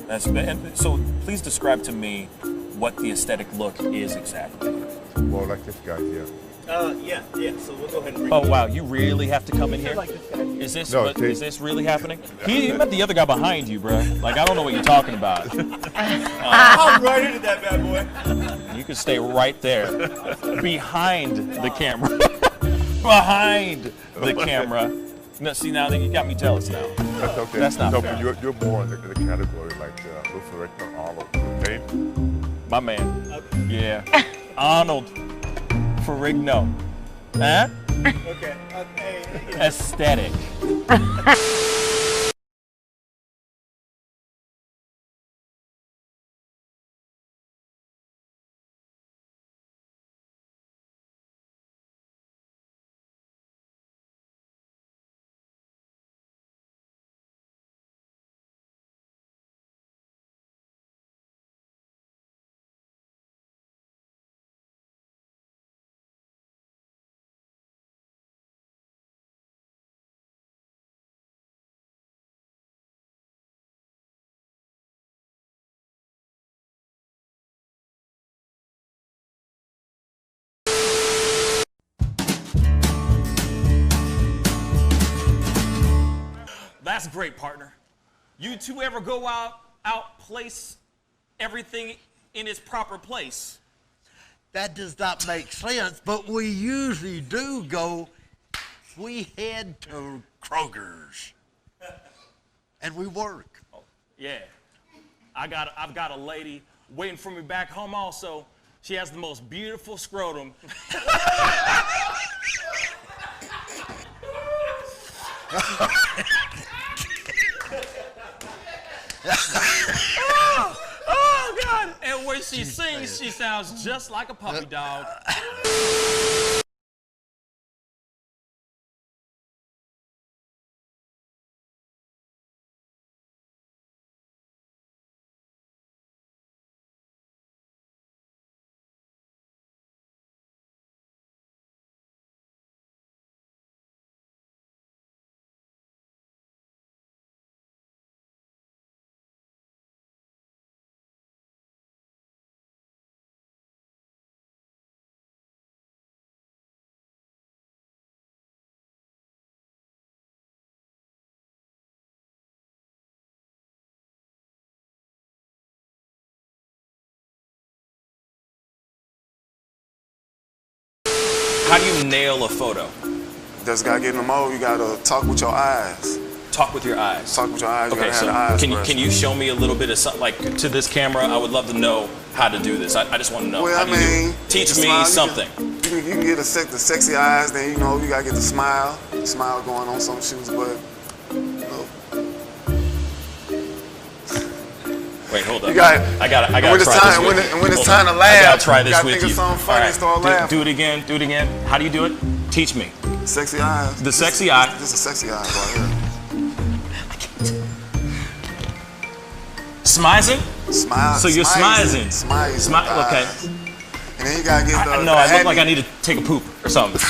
And so please describe to me what the aesthetic look is exactly. Well, like this guy here. Yeah. So we'll go ahead and bring Oh wow, you really have to come in here? like this guy. Is this No, is this really happening? He met the other guy behind you, bro. Like I don't know what you're talking about. I'm right into that bad boy. You can stay right there, behind the camera, behind the camera. No, see now that you got me jealous now. That's okay. That's not no, fair. but you're more in the category like Luther Arnold. Okay? My man. Yeah. Arnold Ferrigno. Huh? Okay. Aesthetic. That's great, partner. You two ever go out place everything in its proper place? That does not make sense, but we usually do go. We head to Kroger's, and we work. Oh, yeah. I've got a lady waiting for me back home also. She has the most beautiful scrotum. Oh, God. And when she sings, she sounds just like a puppy dog. How do you nail a photo? Just gotta get in the mode. You gotta talk with your eyes. Talk with your eyes. Talk with your eyes. You Okay, gotta so have the eyes can you show me a little bit of something, like to this camera? I would love to know how to do this. I just want to know. Well, how I do you do mean, it? Teach the me smile, something. You can get the sexy eyes. Then you know you gotta get the smile going on some shoes. But you know, Wait, hold up. You got- I gotta when it's try time- this with when you. it- when it's Hold time on. to laugh, I gotta try you this gotta with think of you. something funny and start Do laughing. it again. Do it again. How do you do it? Teach me. sexy eyes. The sexy eye. Just a sexy eye right here. Smizing? Smile. So you're smizing. Smizing. Okay. And then you gotta get the. No, I look like I need to take a poop or something.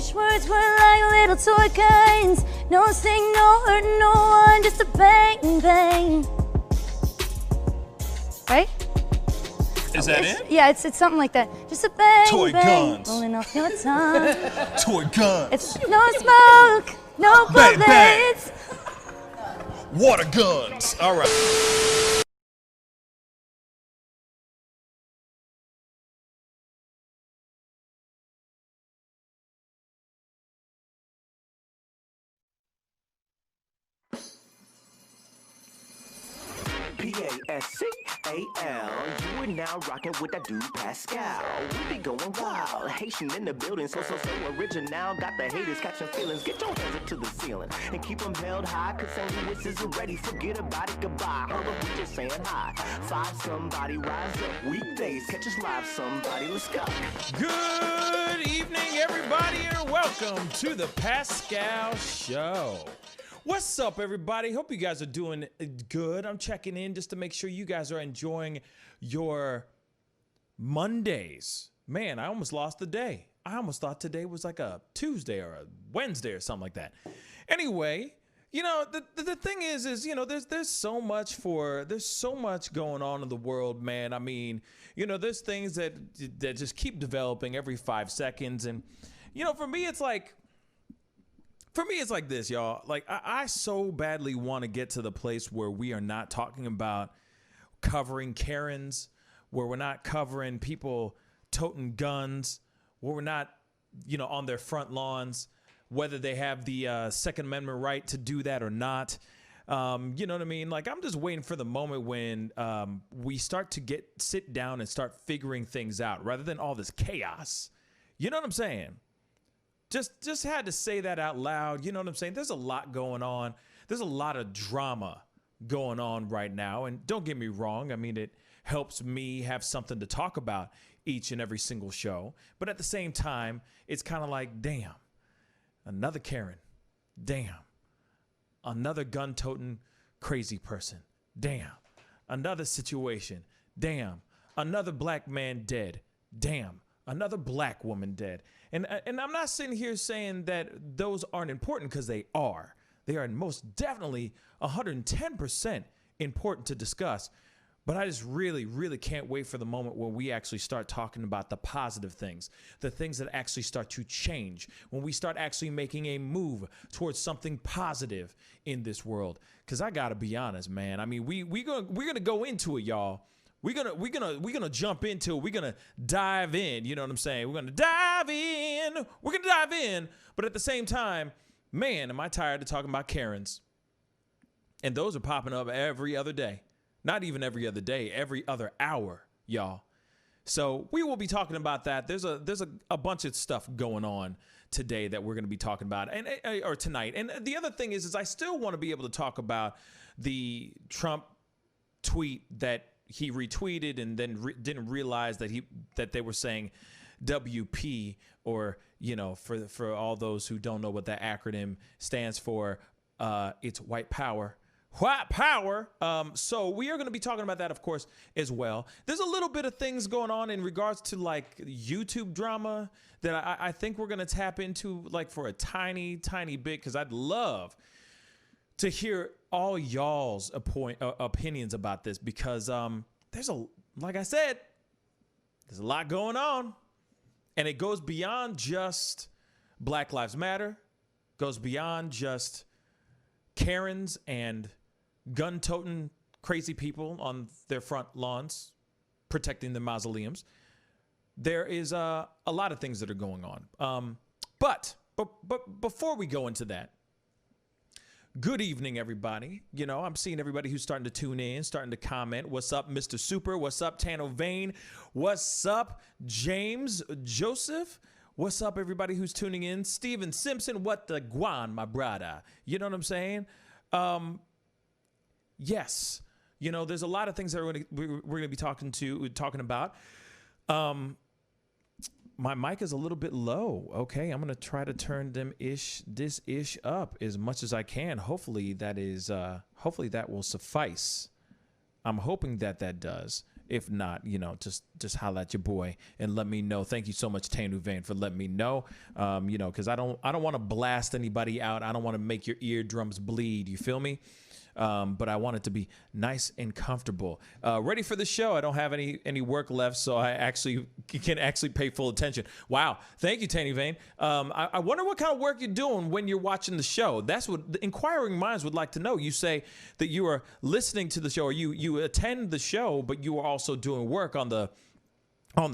wish words were like little toy guns. No sting, no hurt, no one, just a bang, bang. Right? Is that it? Yeah, it's something like that. Just a bang, Toy bang, guns. rolling off your tongue. Toy guns. It's no smoke, no Bang, bang. bullets. Water guns. All right. Pascal. You are now rocking with that dude Pascal. We be going wild. Haitian in the building, so original. Got the haters catching feelings. Get your hands up to the ceiling and keep them held high. Cause St. Louis isn't ready. Forget about it, goodbye. Hold up, we just saying hi. Five somebody, rise up. Weekdays, catch us live, somebody. Let's go. Good evening, everybody, and welcome to the Pascal Show. What's up, everybody? Hope you guys are doing good. I'm checking in just to make sure you guys are enjoying your Mondays. Man, I almost lost the day. I almost thought today was like a Tuesday or a Wednesday or something like that. Anyway, you know, the thing is, you know, there's so much going on in the world, man. I mean, you know, there's things that just keep developing every 5 seconds. And, you know, for me, it's like this, y'all. Like, I so badly want to get to the place where we are not talking about covering Karens, where we're not covering people toting guns, where we're not, you know, on their front lawns, whether they have the Second Amendment right to do that or not. You know what I mean? Like, I'm just waiting for the moment when we start to sit down and start figuring things out rather than all this chaos. You know what I'm saying? Just had to say that out loud. You know what I'm saying? There's a lot going on. There's a lot of drama going on right now. And don't get me wrong. I mean, it helps me have something to talk about each and every single show. But at the same time, it's kind of like, damn, another Karen. Damn, another gun-toting crazy person. Damn, another situation. Damn, another black man dead. Damn, another black woman dead. And I'm not sitting here saying that those aren't important, because they are. They are most definitely 110% important to discuss. But I just really, really can't wait for the moment where we actually start talking about the positive things, the things that actually start to change, when we start actually making a move towards something positive in this world. Because I got to be honest, man. I mean, we're gonna go into it, y'all. We're gonna jump into it. We're gonna dive in. You know what I'm saying? We're gonna dive in. We're gonna dive in. But at the same time, man, am I tired of talking about Karens? And those are popping up every other day. Not even every other day, every other hour, y'all. So we will be talking about that. There's a bunch of stuff going on today that we're gonna be talking about, or tonight. And the other thing is I still want to be able to talk about the Trump tweet that he retweeted and then didn't realize that they were saying WP, or, you know, for all those who don't know what that acronym stands for, it's white power. White power. So we are going to be talking about that, of course, as well. There's a little bit of things going on in regards to like YouTube drama that I think we're going to tap into, like, for a tiny bit, because I'd love to hear all y'all's opinions about this, because like I said, there's a lot going on, and it goes beyond just Black Lives Matter, goes beyond just Karens and gun-toting crazy people on their front lawns protecting the mausoleums. There is a lot of things that are going on. But before we go into that, good evening, everybody. You know, I'm seeing everybody who's starting to tune in, starting to comment. What's up, Mr. Super? What's up, Tano Vane? What's up, James Joseph? What's up, everybody who's tuning in? Steven Simpson, what the guan, my brother? You know what I'm saying? Yes. You know, there's a lot of things that we're going to be talking about. My mic is a little bit low. Okay, I'm going to try to turn this up as much as I can. Hopefully that will suffice. I'm hoping that does If not, just holla at your boy and let me know. Thank you so much, Tanu Vane, for letting me know. Because I don't want to blast anybody out. I don't want to make your eardrums bleed. You feel me? But I want it to be nice and comfortable. Ready for the show. I don't have any work left, so I can pay full attention. Wow. Thank you, Tanny Vane. I wonder what kind of work you're doing when you're watching the show. That's what the inquiring minds would like to know. You say that you are listening to the show, or you attend the show, but you are also doing work on the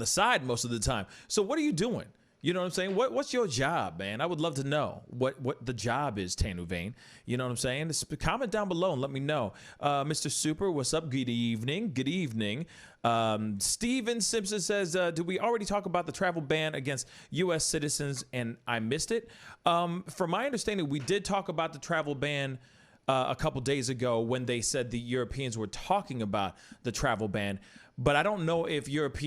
side most of the time. So what are you doing? You know what I'm saying? What's your job, man? I would love to know what the job is, Tanu Vane. You know what I'm saying? Just comment down below and let me know. Mr. Super, what's up? Good evening. Good evening. Steven Simpson says, did we already talk about the travel ban against U.S. citizens and I missed it? From my understanding, we did talk about the travel ban a couple days ago when they said the Europeans were talking about the travel ban. But I don't know if Europe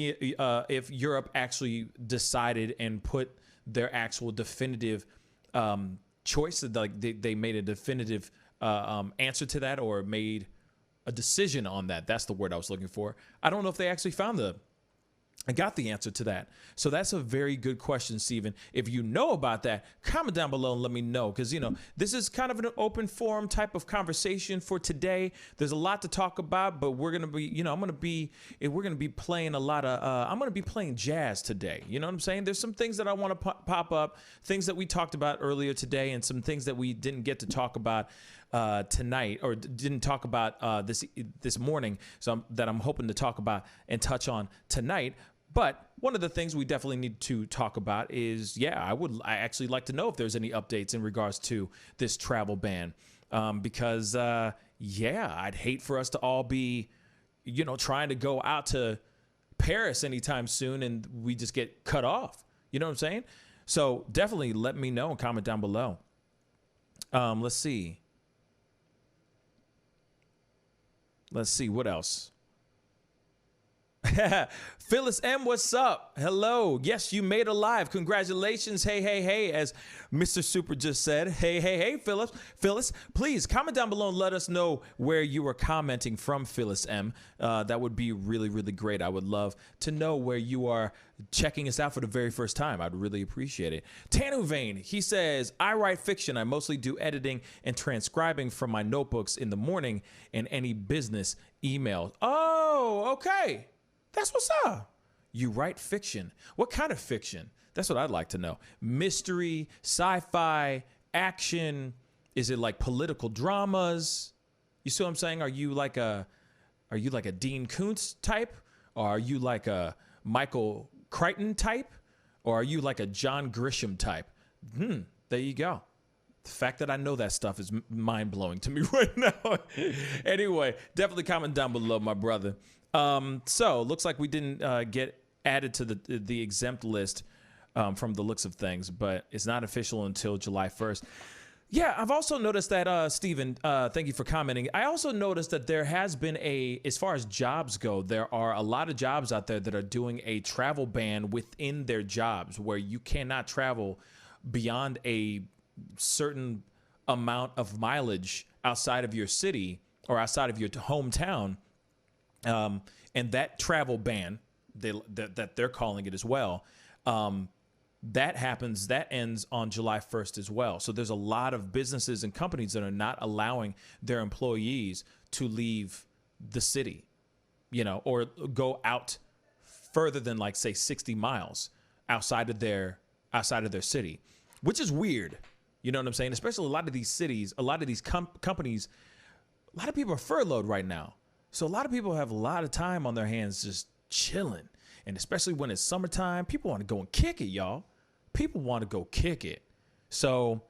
actually decided and put their actual definitive choice, like they made a definitive answer to that, or made a decision on that. That's the word I was looking for. I don't know if they actually I got the answer to that. So that's a very good question, Steven. If you know about that, comment down below and let me know. Because, this is kind of an open forum type of conversation for today. There's a lot to talk about, but we're going to be, we're going to be playing a lot of, I'm going to be playing jazz today. You know what I'm saying? There's some things that I want to pop up, things that we talked about earlier today, and some things that we didn't get to talk about tonight, or didn't talk about this morning, so that I'm hoping to talk about and touch on tonight. But one of the things we definitely need to talk about is, I actually like to know if there's any updates in regards to this travel ban, because I'd hate for us to all be, trying to go out to Paris anytime soon and we just get cut off. You know what I'm saying? So definitely let me know and comment down below. Let's see what else. Phyllis M, what's up? Hello. Yes, you made it live. Congratulations. Hey, as Mr. Super just said. Hey, Phyllis. Phyllis, please comment down below and let us know where you are commenting from, Phyllis M. That would be really, really great. I would love to know where you are checking us out for the very first time. I'd really appreciate it. Tanu Vane, he says, I write fiction. I mostly do editing and transcribing from my notebooks in the morning and any business emails. Oh, okay. That's what's up. You write fiction. What kind of fiction? That's what I'd like to know. Mystery, sci-fi, action. Is it like political dramas? You see what I'm saying? Are you like a Dean Koontz type? Or are you like a Michael Crichton type? Or are you like a John Grisham type? There you go. The fact that I know that stuff is mind-blowing to me right now. Anyway, definitely comment down below, my brother. So looks like we didn't get added to the exempt list from the looks of things, but it's not official until July 1st. Yeah, I've also noticed that, Stephen, thank you for commenting. I also noticed that there has been as far as jobs go, there are a lot of jobs out there that are doing a travel ban within their jobs where you cannot travel beyond a certain amount of mileage outside of your city or outside of your hometown. And that travel ban, that they're calling it as well, that ends on July 1st as well. So there's a lot of businesses and companies that are not allowing their employees to leave the city, or go out further than, like, say 60 miles outside of their city, which is weird. You know what I'm saying? Especially a lot of these cities, a lot of these companies, a lot of people are furloughed right now. So a lot of people have a lot of time on their hands just chilling. And especially when it's summertime, people want to go and kick it, y'all. People want to go kick it. So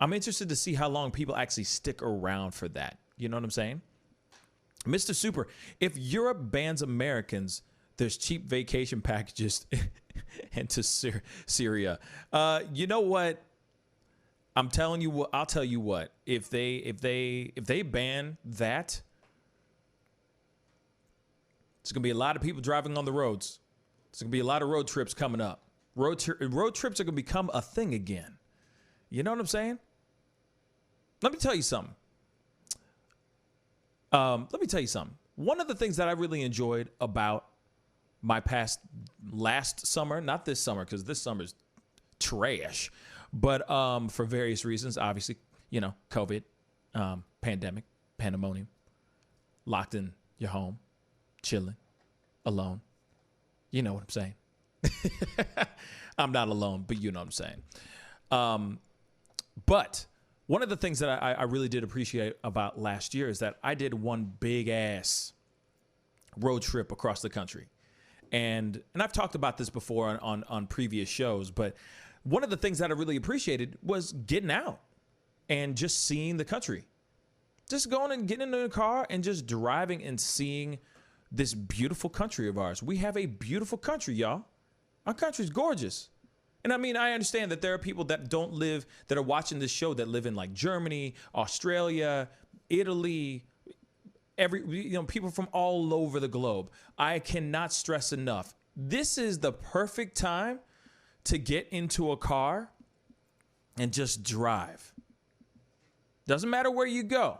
I'm interested to see how long people actually stick around for that. You know what I'm saying? Mr. Super, if Europe bans Americans, there's cheap vacation packages into Syria. You know what? I'm telling you what, I'll tell you what, if they ban that, there's going to be a lot of people driving on the roads. There's going to be a lot of road trips coming up. Road trips are going to become a thing again. You know what I'm saying? Let me tell you something. one of the things that I really enjoyed about my last summer, not this summer, because this summer's trash, but for various reasons, obviously, COVID, pandemic, pandemonium, locked in your home, chilling, alone. You know what I'm saying? I'm not alone, but you know what I'm saying. But one of the things that I really did appreciate about last year is that I did one big ass road trip across the country. And I've talked about this before on previous shows, but one of the things that I really appreciated was getting out and just seeing the country. Just going and getting into a car and just driving and seeing this beautiful country of ours. We have a beautiful country, y'all. Our country's gorgeous. And I mean, I understand that there are people that don't live, that are watching this show that live in like Germany, Australia, Italy, people from all over the globe. I cannot stress enough. This is the perfect time to get into a car and just drive. Doesn't matter where you go.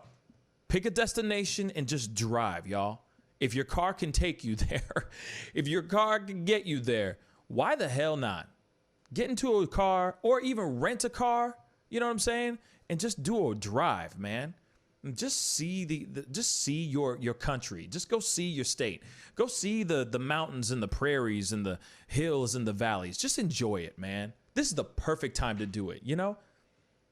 Pick a destination and just drive, y'all. If your car can take you there, if your car can get you there, why the hell not? Get into a car or even rent a car, you know what I'm saying? And just do a drive, man. And just see just see your country. Just go see your state. Go see the mountains and the prairies and the hills and the valleys. Just enjoy it, man. This is the perfect time to do it,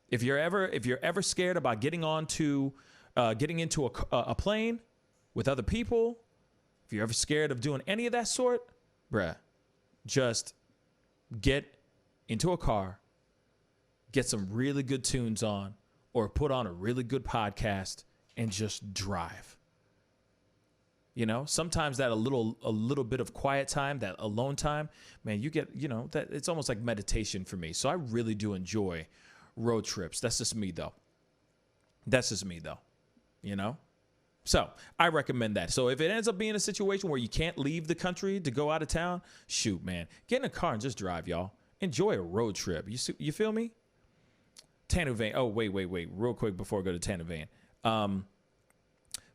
If you're ever scared about getting into a plane with other people, if you're ever scared of doing any of that sort, bruh, just get into a car, get some really good tunes on, or put on a really good podcast and just drive. Sometimes that a little bit of quiet time, that alone time, man, you get, that it's almost like meditation for me. So I really do enjoy road trips. That's just me though. So I recommend that. So if it ends up being a situation where you can't leave the country to go out of town, shoot, man, get in a car and just drive, y'all. Enjoy a road trip. You feel me? Tanner Vane. Oh, wait. Real quick before I go to Tanner Vane.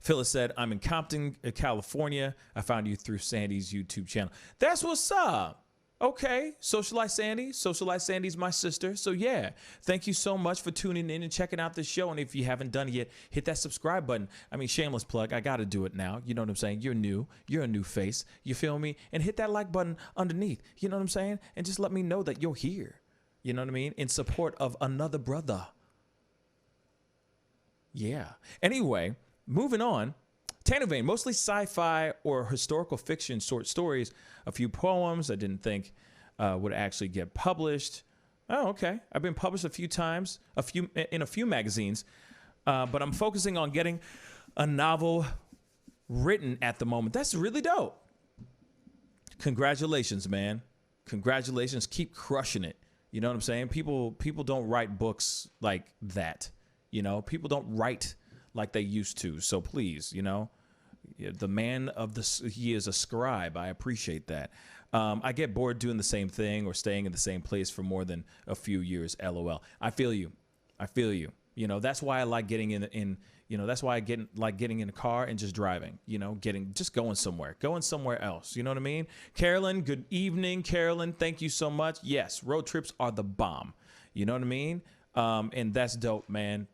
Phyllis said, I'm in Compton, California. I found you through Sandy's YouTube channel. That's what's up. Okay. Socialize Sandy. Socialize Sandy's my sister. So yeah, thank you so much for tuning in and checking out this show. And if you haven't done it yet, hit that subscribe button. I mean, shameless plug. I got to do it now. You know what I'm saying? You're new. You're a new face. You feel me? And hit that like button underneath. You know what I'm saying? And just let me know that you're here. You know what I mean? In support of another brother. Yeah. Anyway, moving on. Tanner Vane, mostly sci-fi or historical fiction short stories. A few poems I didn't think would actually get published. Oh, okay. I've been published a few times, in a few magazines, but I'm focusing on getting a novel written at the moment. That's really dope. Congratulations, man. Congratulations. Keep crushing it. You know what I'm saying? People don't write books like that. People don't write like they used to. So please, the man he is a scribe. I appreciate that. I get bored doing the same thing or staying in the same place for more than a few years. LOL. I feel you. That's why I like getting that's why I like getting in a car and just driving, just going somewhere else. You know what I mean? Carolyn, good evening, Carolyn. Thank you so much. Yes. Road trips are the bomb. You know what I mean? And that's dope, man.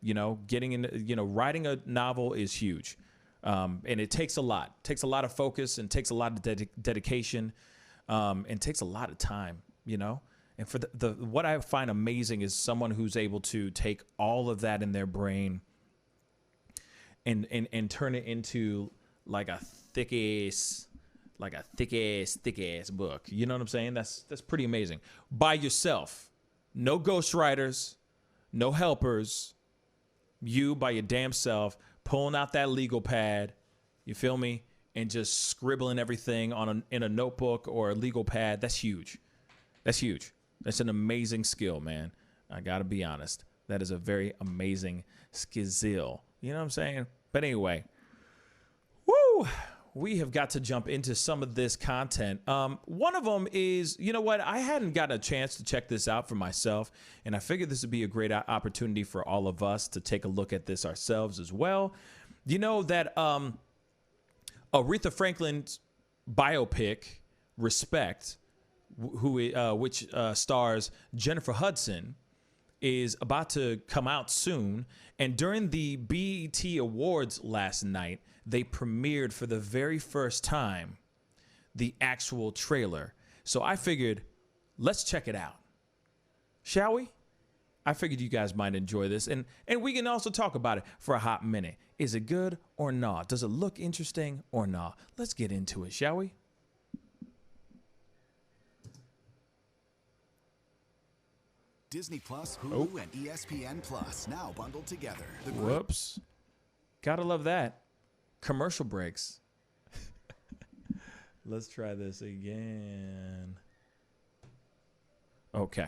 Getting in, writing a novel is huge. And it takes a lot of focus and takes a lot of dedication, and takes a lot of time, and for what I find amazing is someone who's able to take all of that in their brain and turn it into like a thick ass book. You know what I'm saying? That's pretty amazing. By yourself, no ghostwriters, no helpers, you by your damn self, pulling out that legal pad, you feel me? And just scribbling everything in a notebook or a legal pad. That's huge. That's an amazing skill, man. I gotta be honest. That is a very amazing skill. You know what I'm saying? But anyway, woo! We have got to jump into some of this content. One of them is, you know what? I hadn't gotten a chance to check this out for myself, and I figured this would be a great opportunity for all of us to take a look at this ourselves as well. You know that Aretha Franklin's biopic, Respect, which stars Jennifer Hudson, is about to come out soon. And during the BET Awards last night, they premiered for the very first time the actual trailer. So I figured, let's check it out. Shall we? I figured you guys might enjoy this. And we can also talk about it for a hot minute. Is it good or not? Does it look interesting or not? Let's get into it, shall we? Disney Plus, Hulu, and ESPN Plus now bundled together. Whoops. Gotta love that. Commercial breaks. Let's try this again. Okay.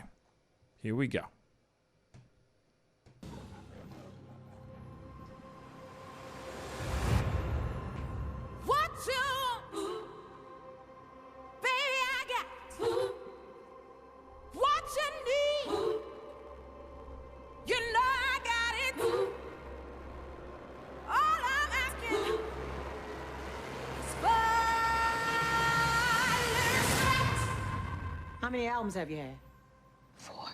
Here we go. What you want, baby, I got what you need. You know I got it. All I'm asking is for respect. How many albums have you had? 4.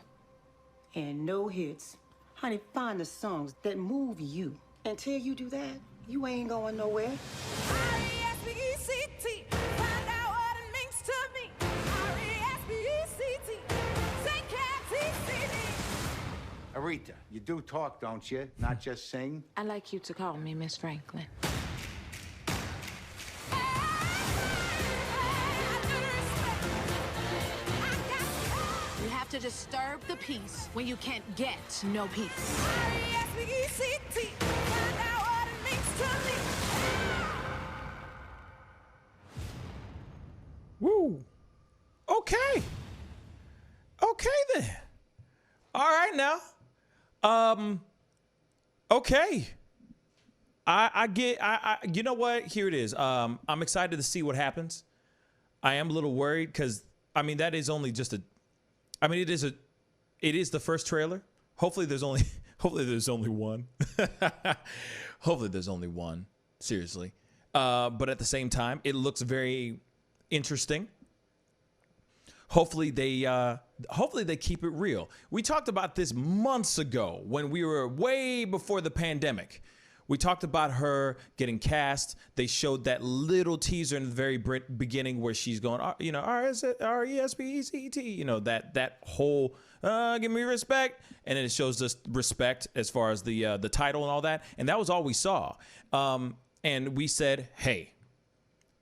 And no hits. Honey, find the songs that move you. Until you do that, you ain't going nowhere. R-E-S-P-E-C-T. Find out what it means to me. R-E-S-P-E-C-T. Take care, T-C-D. Aretha, you do talk, don't you? Not just sing? I'd like you to call me Miss Franklin. You have to disturb the peace when you can't get no peace. R-E-S-P-E-C-T. Find out what it means to me. Woo. Okay. Okay then. All right now. Okay. I get you know what? Here it is. I'm excited to see what happens. I am a little worried because that is only just it is the first trailer. Hopefully there's only one. Hopefully there's only one. Seriously. But at the same time, it looks very interesting. Hopefully they keep it real. We talked about this months ago when we were way before the pandemic. We talked about her getting cast. They showed that little teaser in the very beginning where she's going, R-E-S-P-E-C-T, that whole, give me respect. And then it shows us respect as far as the title and all that. And that was all we saw. And we said, hey,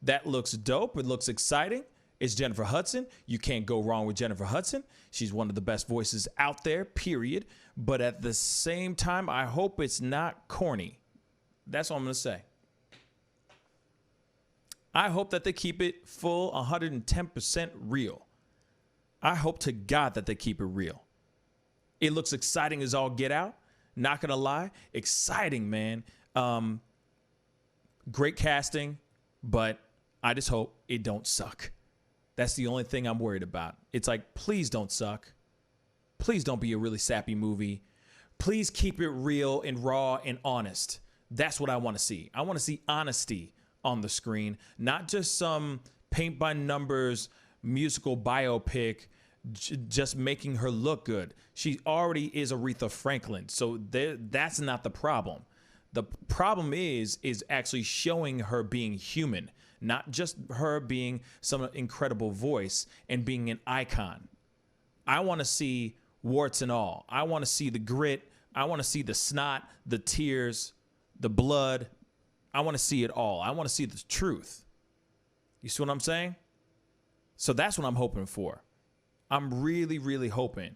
that looks dope. It looks exciting. It's Jennifer Hudson. You can't go wrong with Jennifer Hudson. She's one of the best voices out there, period. But at the same time, I hope it's not corny. That's all I'm going to say. I hope that they keep it full 110% real. I hope to God that they keep it real. It looks exciting as all get out. Not going to lie. Exciting, man. Great casting, but I just hope it don't suck. That's the only thing I'm worried about. It's like, please don't suck. Please don't be a really sappy movie. Please keep it real and raw and honest. That's what I want to see. I want to see honesty on the screen, not just some paint by numbers musical biopic just making her look good. She already is Aretha Franklin, so that's not the problem. The problem is actually showing her being human, not just her being some incredible voice and being an icon. I want to see warts and all. I want to see the grit. I want to see the snot, the tears, the blood. I want to see it all. I want to see the truth. You see what I'm saying? So that's what I'm hoping for. I'm really, really hoping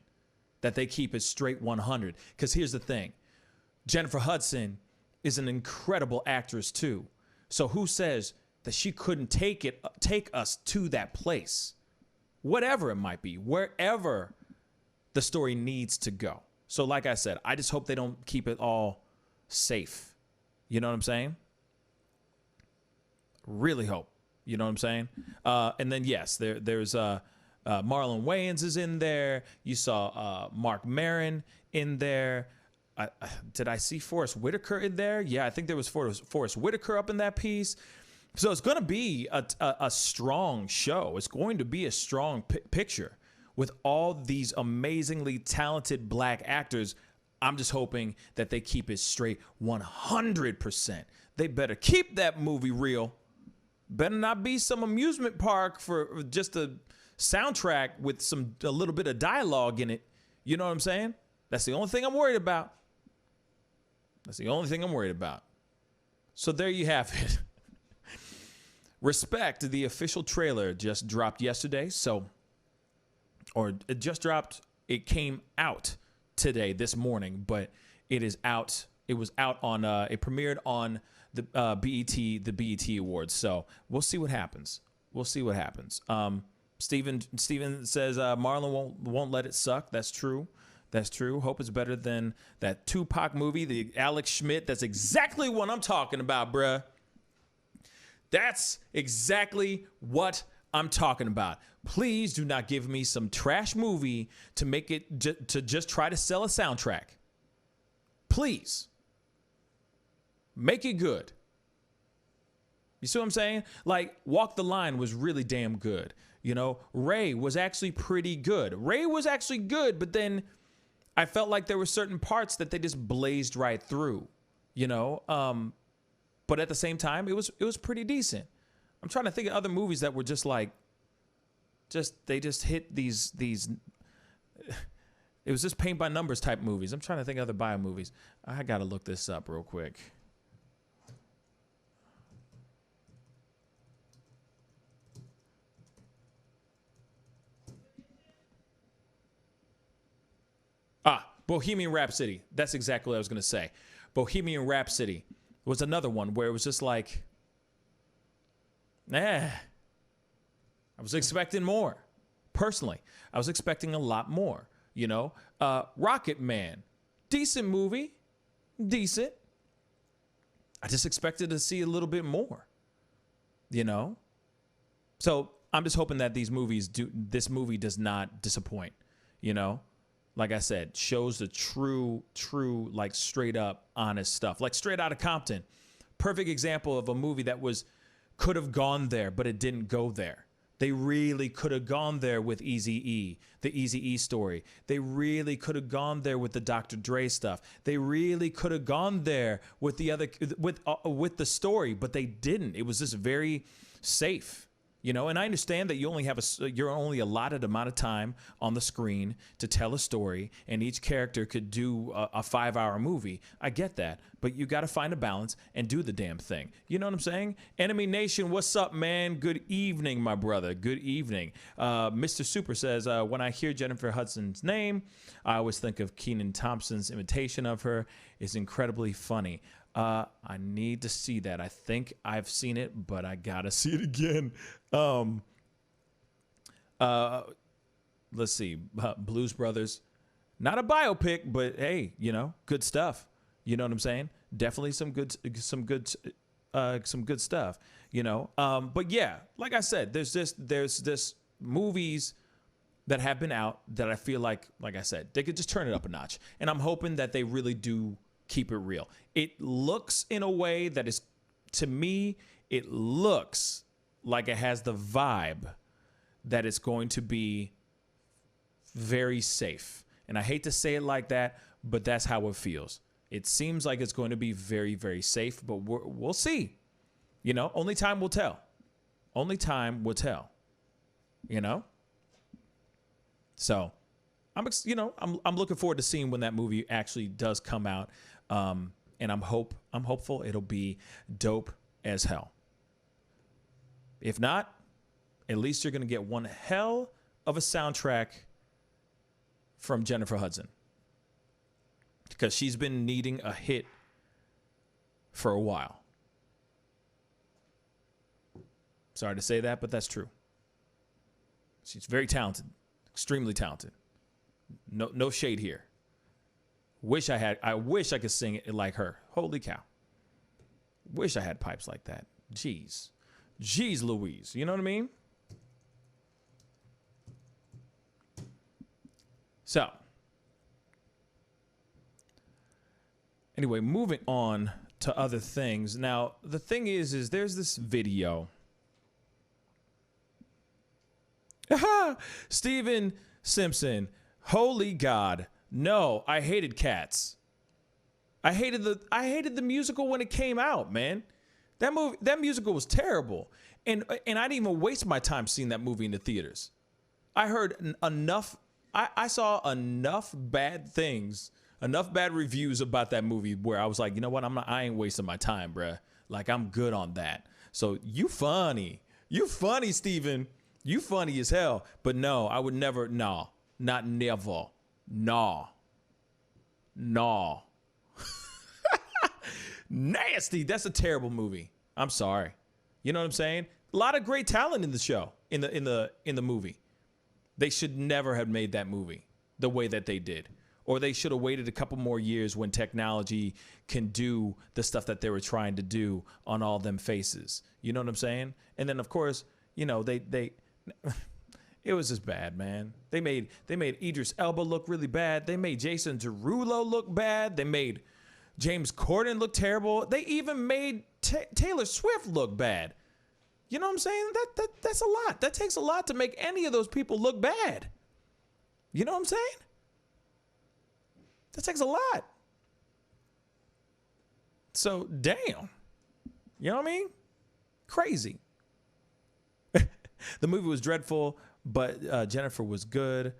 that they keep it straight 100. Because here's the thing. Jennifer Hudson is an incredible actress too. So who says that she couldn't take us to that place? Whatever it might be, wherever the story needs to go. So like I said, I just hope they don't keep it all safe. You know what I'm saying? Really hope. You know what I'm saying? And then, yes, there's Marlon Wayans is in there. You saw Mark Maron in there. Did I see Forrest Whitaker in there? Yeah, I think there was Forrest Whitaker up in that piece. So it's going to be a strong show. It's going to be a strong picture with all these amazingly talented black actors. I'm just hoping that they keep it straight 100%. They better keep that movie real. Better not be some amusement park for just a soundtrack with a little bit of dialogue in it. You know what I'm saying? That's the only thing I'm worried about. That's the only thing I'm worried about. So there you have it. Respect, the official trailer just dropped yesterday. Or it just dropped. It came out today, this morning, but it is out. It was out on, it premiered on the BET Awards. So we'll see what happens. We'll see what happens. Steven says Marlon won't let it suck. That's true. That's true. Hope it's better than that Tupac movie, the Alex Schmidt. That's exactly what I'm talking about, bruh. That's exactly what I'm talking about. Please do not give me some trash movie to make it to just try to sell a soundtrack. Please. Make it good. You see what I'm saying? Like, Walk the Line was really damn good. You know, Ray was actually pretty good. Ray was actually good, but then I felt like there were certain parts that they just blazed right through, you know? But at the same time, it was pretty decent. I'm trying to think of other movies that were just like, they just hit these, it was just paint by numbers type movies. I'm trying to think of other bio movies. I got to look this up real quick. Bohemian Rhapsody. That's exactly what I was going to say. Bohemian Rhapsody was another one where it was just like, I was expecting more. Personally, I was expecting a lot more, you know. Rocket Man, decent movie, decent. I just expected to see a little bit more, you know. So I'm just hoping that this movie does not disappoint, you know. Like I said, shows the true, like straight up honest stuff. Like Straight Outta Compton. Perfect example of a movie that could have gone there, but it didn't go there. They really could have gone there with Eazy-E, the Eazy-E story. They really could have gone there with the Dr. Dre stuff. They really could have gone there with the story, but they didn't. It was just very safe. You know, and I understand that you're only allotted amount of time on the screen to tell a story, and each character could do a 5-hour movie. I get that, but you got to find a balance and do the damn thing. You know what I'm saying? Enemy Nation, what's up, man? Good evening, my brother. Good evening. Mr. Super says, when I hear Jennifer Hudson's name, I always think of Kenan Thompson's imitation of her. It's incredibly funny. I need to see that. I think I've seen it, but I gotta see it again. Let's see. Blues Brothers, not a biopic, but hey, you know, good stuff. You know what I'm saying? Definitely some good stuff. You know. But yeah, like I said, there's this movies that have been out that I feel like I said, they could just turn it up a notch, and I'm hoping that they really do keep it real. It looks in a way that is, to me, it looks like it has the vibe that it's going to be very safe. And I hate to say it like that, but that's how it feels. It seems like it's going to be very, very safe, but we'll see. You know, only time will tell. Only time will tell. You know? So, I'm looking forward to seeing when that movie actually does come out. And I'm hopeful it'll be dope as hell. If not, at least you're going to get one hell of a soundtrack from Jennifer Hudson, because she's been needing a hit for a while. Sorry to say that, but that's true. She's very talented, extremely talented. No shade here. I wish I could sing it like her. Holy cow. Wish I had pipes like that. Jeez Louise. You know what I mean? So, anyway, moving on to other things. Now, the thing is there's this video. Steven Simpson, holy God. No, I hated Cats. I hated the musical when it came out, man. That musical was terrible. And I didn't even waste my time seeing that movie in the theaters. I heard enough, I saw enough bad things, enough bad reviews about that movie where I was like, you know what, I ain't wasting my time, bruh. Like, I'm good on that. So you funny, Steven. You funny as hell. But no, I would never, no, not never, no. Nasty. That's a terrible movie. I'm sorry. You know what I'm saying? A lot of great talent in the show, in the movie. They should never have made that movie the way that they did. Or they should have waited a couple more years when technology can do the stuff that they were trying to do on all them faces. You know what I'm saying? And then, of course, you know, they it was just bad, man. They made Idris Elba look really bad. They made Jason Derulo look bad. They made James Corden look terrible. They even made Taylor Swift look bad. You know what I'm saying? That's a lot. That takes a lot to make any of those people look bad. You know what I'm saying? That takes a lot. So, damn. You know what I mean? Crazy. The movie was dreadful, but Jennifer was good.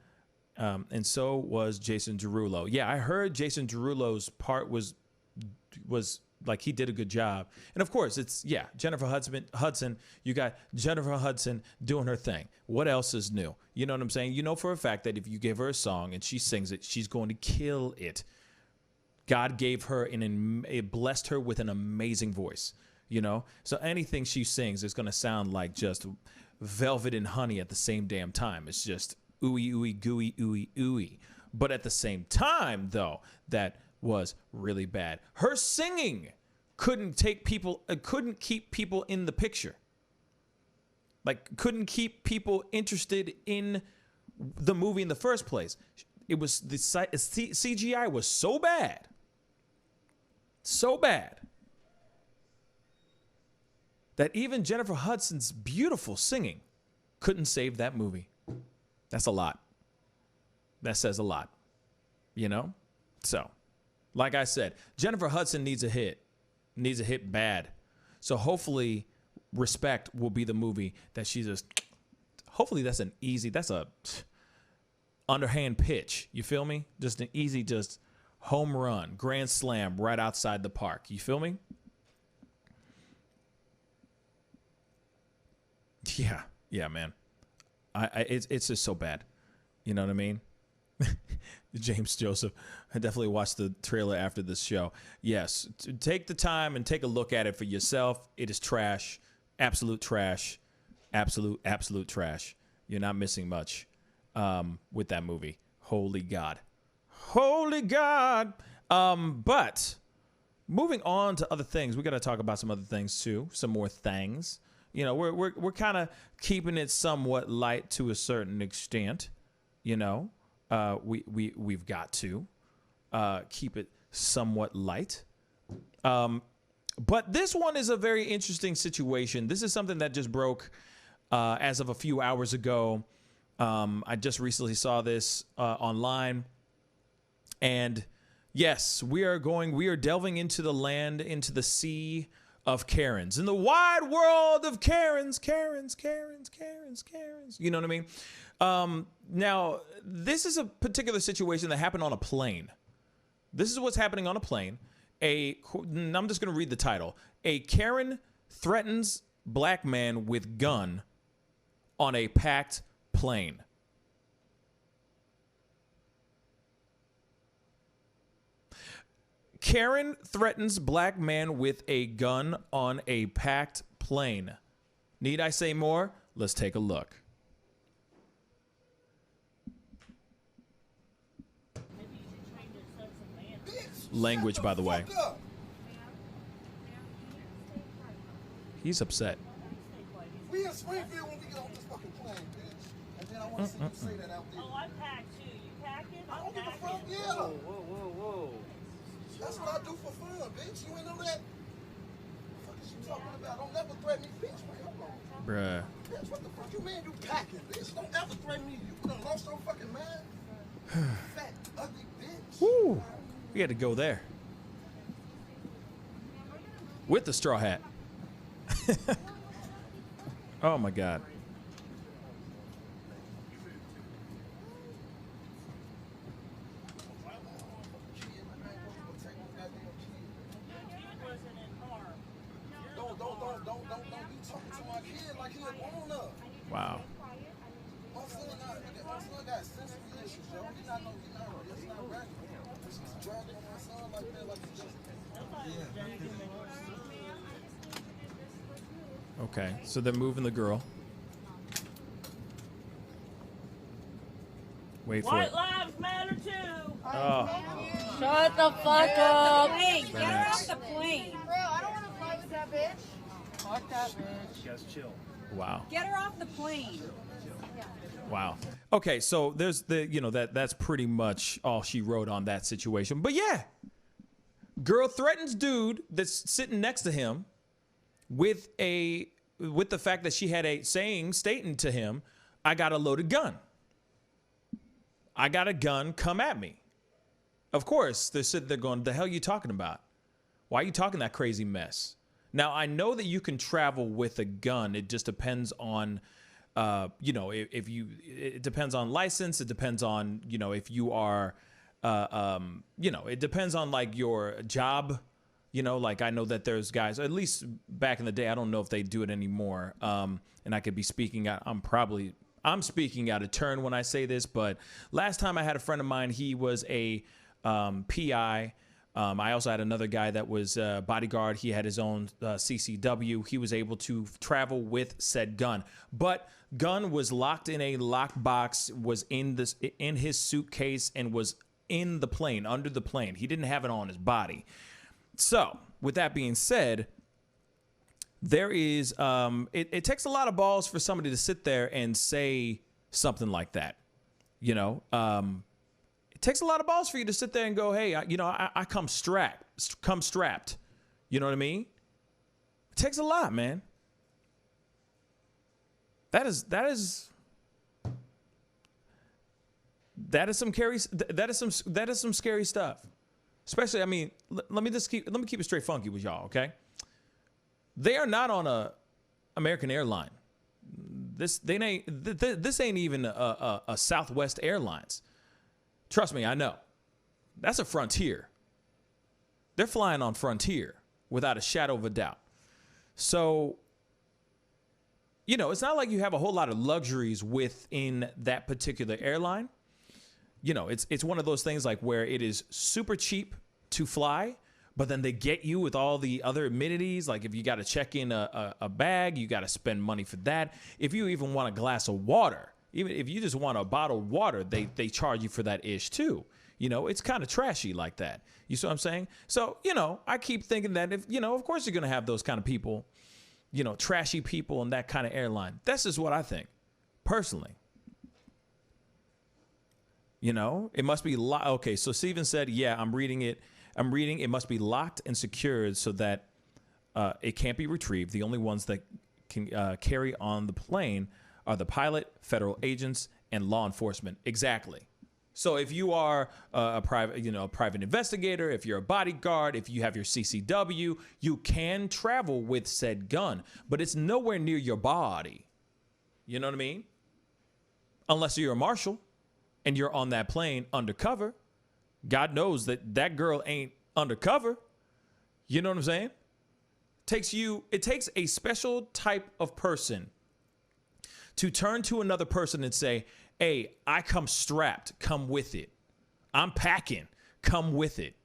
And so was Jason Derulo. Yeah, I heard Jason Derulo's part was like he did a good job. And of course, it's, yeah, Jennifer Hudson. You got Jennifer Hudson doing her thing. What else is new? You know what I'm saying? You know for a fact that if you give her a song and she sings it, she's going to kill it. God gave her it blessed her with an amazing voice, you know? So anything she sings is going to sound like just velvet and honey at the same damn time. It's just ooey, ooey, gooey, ooey, ooey. But at the same time, though, that was really bad. Her singing couldn't keep people in the picture. Like, couldn't keep people interested in the movie in the first place. It was the CGI was so bad that even Jennifer Hudson's beautiful singing couldn't save that movie. That's a lot. That says a lot, you know? So, like I said, Jennifer Hudson needs a hit bad. So hopefully Respect will be the movie that she just, hopefully that's a underhand pitch. You feel me? Just an easy, just home run, grand slam right outside the park. You feel me? Yeah, man. It's just so bad. You know what I mean? James Joseph, I definitely watched the trailer after this show. Yes, take the time and take a look at it for yourself. It is trash, absolute trash, absolute trash. You're not missing much with that movie. Holy God. But moving on to other things, we got to talk about some other things too. Some more things. You know, we're kind of keeping it somewhat light to a certain extent. You know, we've got to keep it somewhat light. But this one is a very interesting situation. This is something that just broke as of a few hours ago. I just recently saw this online. And yes, we are delving into the sea of Karens, in the wide world of Karens. You know what I mean? Now, this is a particular situation that happened on a plane. This is what's happening on a plane. I'm just going to read the title. A Karen threatens black man with gun on a packed plane. Karen threatens black man with a gun on a packed plane. Need I say more? Let's take a look. Language, by the way. He's upset. We in Springfield when we get on this fucking plane, bitch. And then I want to see you say that out there. Oh, I'm packed too. You packing? I don't give a fuck, yeah. Whoa. That's what I do for fun, bitch. You ain't know that? What the fuck is you talking about? Don't ever threaten me, bitch. Man, come on. Bruh. Bitch, what the fuck you mean you packing, bitch? Don't ever threaten me. You done lost your fucking mind. Fat, ugly bitch. Woo. We had to go there. With the straw hat. Oh my God. You talking to my kid like he a grown up. Wow. My son got sensitive issues, yo. He not right. Just dragging on my son like that, like he just. Okay, so they're moving the girl. Wait for White it. lives matter too. Oh. Shut the fuck up. Get her Facts. off the plane. Bro, I don't want to fly with that bitch. Fuck that bitch. Just chill. Wow. Get her off the plane. Wow. Okay, so there's that's pretty much all she wrote on that situation. But yeah, girl threatens dude that's sitting next to him with the fact that she had a saying stating to him, "I got a loaded gun. I got a gun. Come at me." Of course, they're sitting there going, "The hell are you talking about? Why are you talking that crazy mess?" Now, I know that you can travel with a gun. It just depends on, it depends on license. It depends on, if you are, it depends on like your job. Like I know that there's guys, at least back in the day, I don't know if they do it anymore. And I could be speaking out. I'm speaking out of turn when I say this, but last time I had a friend of mine, he was a PI. I also had another guy that was a bodyguard. He had his own CCW. He was able to travel with said gun, but gun was locked in a lockbox, was in his suitcase, and was in the plane, under the plane. He didn't have it on his body. So with that being said, there is, it takes a lot of balls for somebody to sit there and say something like that. It takes a lot of balls for you to sit there and go, "Hey, I come strapped. You know what I mean? It takes a lot, man. That is some scary stuff. Especially, I mean, let me keep it straight funky with y'all, okay? They are not on a American airline. This ain't even a Southwest Airlines. Trust me, I know. That's a Frontier. They're flying on Frontier without a shadow of a doubt. So, it's not like you have a whole lot of luxuries within that particular airline. It's one of those things like where it is super cheap to fly, but then they get you with all the other amenities. Like if you got to check in a bag, you got to spend money for that. If you even want a glass of water, even if you just want a bottled water, they charge you for that ish too. It's kind of trashy like that. You see what I'm saying? So, I keep thinking that if, of course you're going to have those kind of people, trashy people in that kind of airline. That's just what I think personally. It must be okay. So Steven said, yeah, I'm reading it. It must be locked and secured so that it can't be retrieved. The only ones that can carry on the plane are the pilot, federal agents, and law enforcement. Exactly. So if you are a private investigator, if you're a bodyguard, if you have your CCW, you can travel with said gun, but it's nowhere near your body. You know what I mean? Unless you're a marshal and you're on that plane undercover. God knows that girl ain't undercover. You know what I'm saying? It takes a special type of person to turn to another person and say, "Hey, I come strapped, come with it. I'm packing, come with it."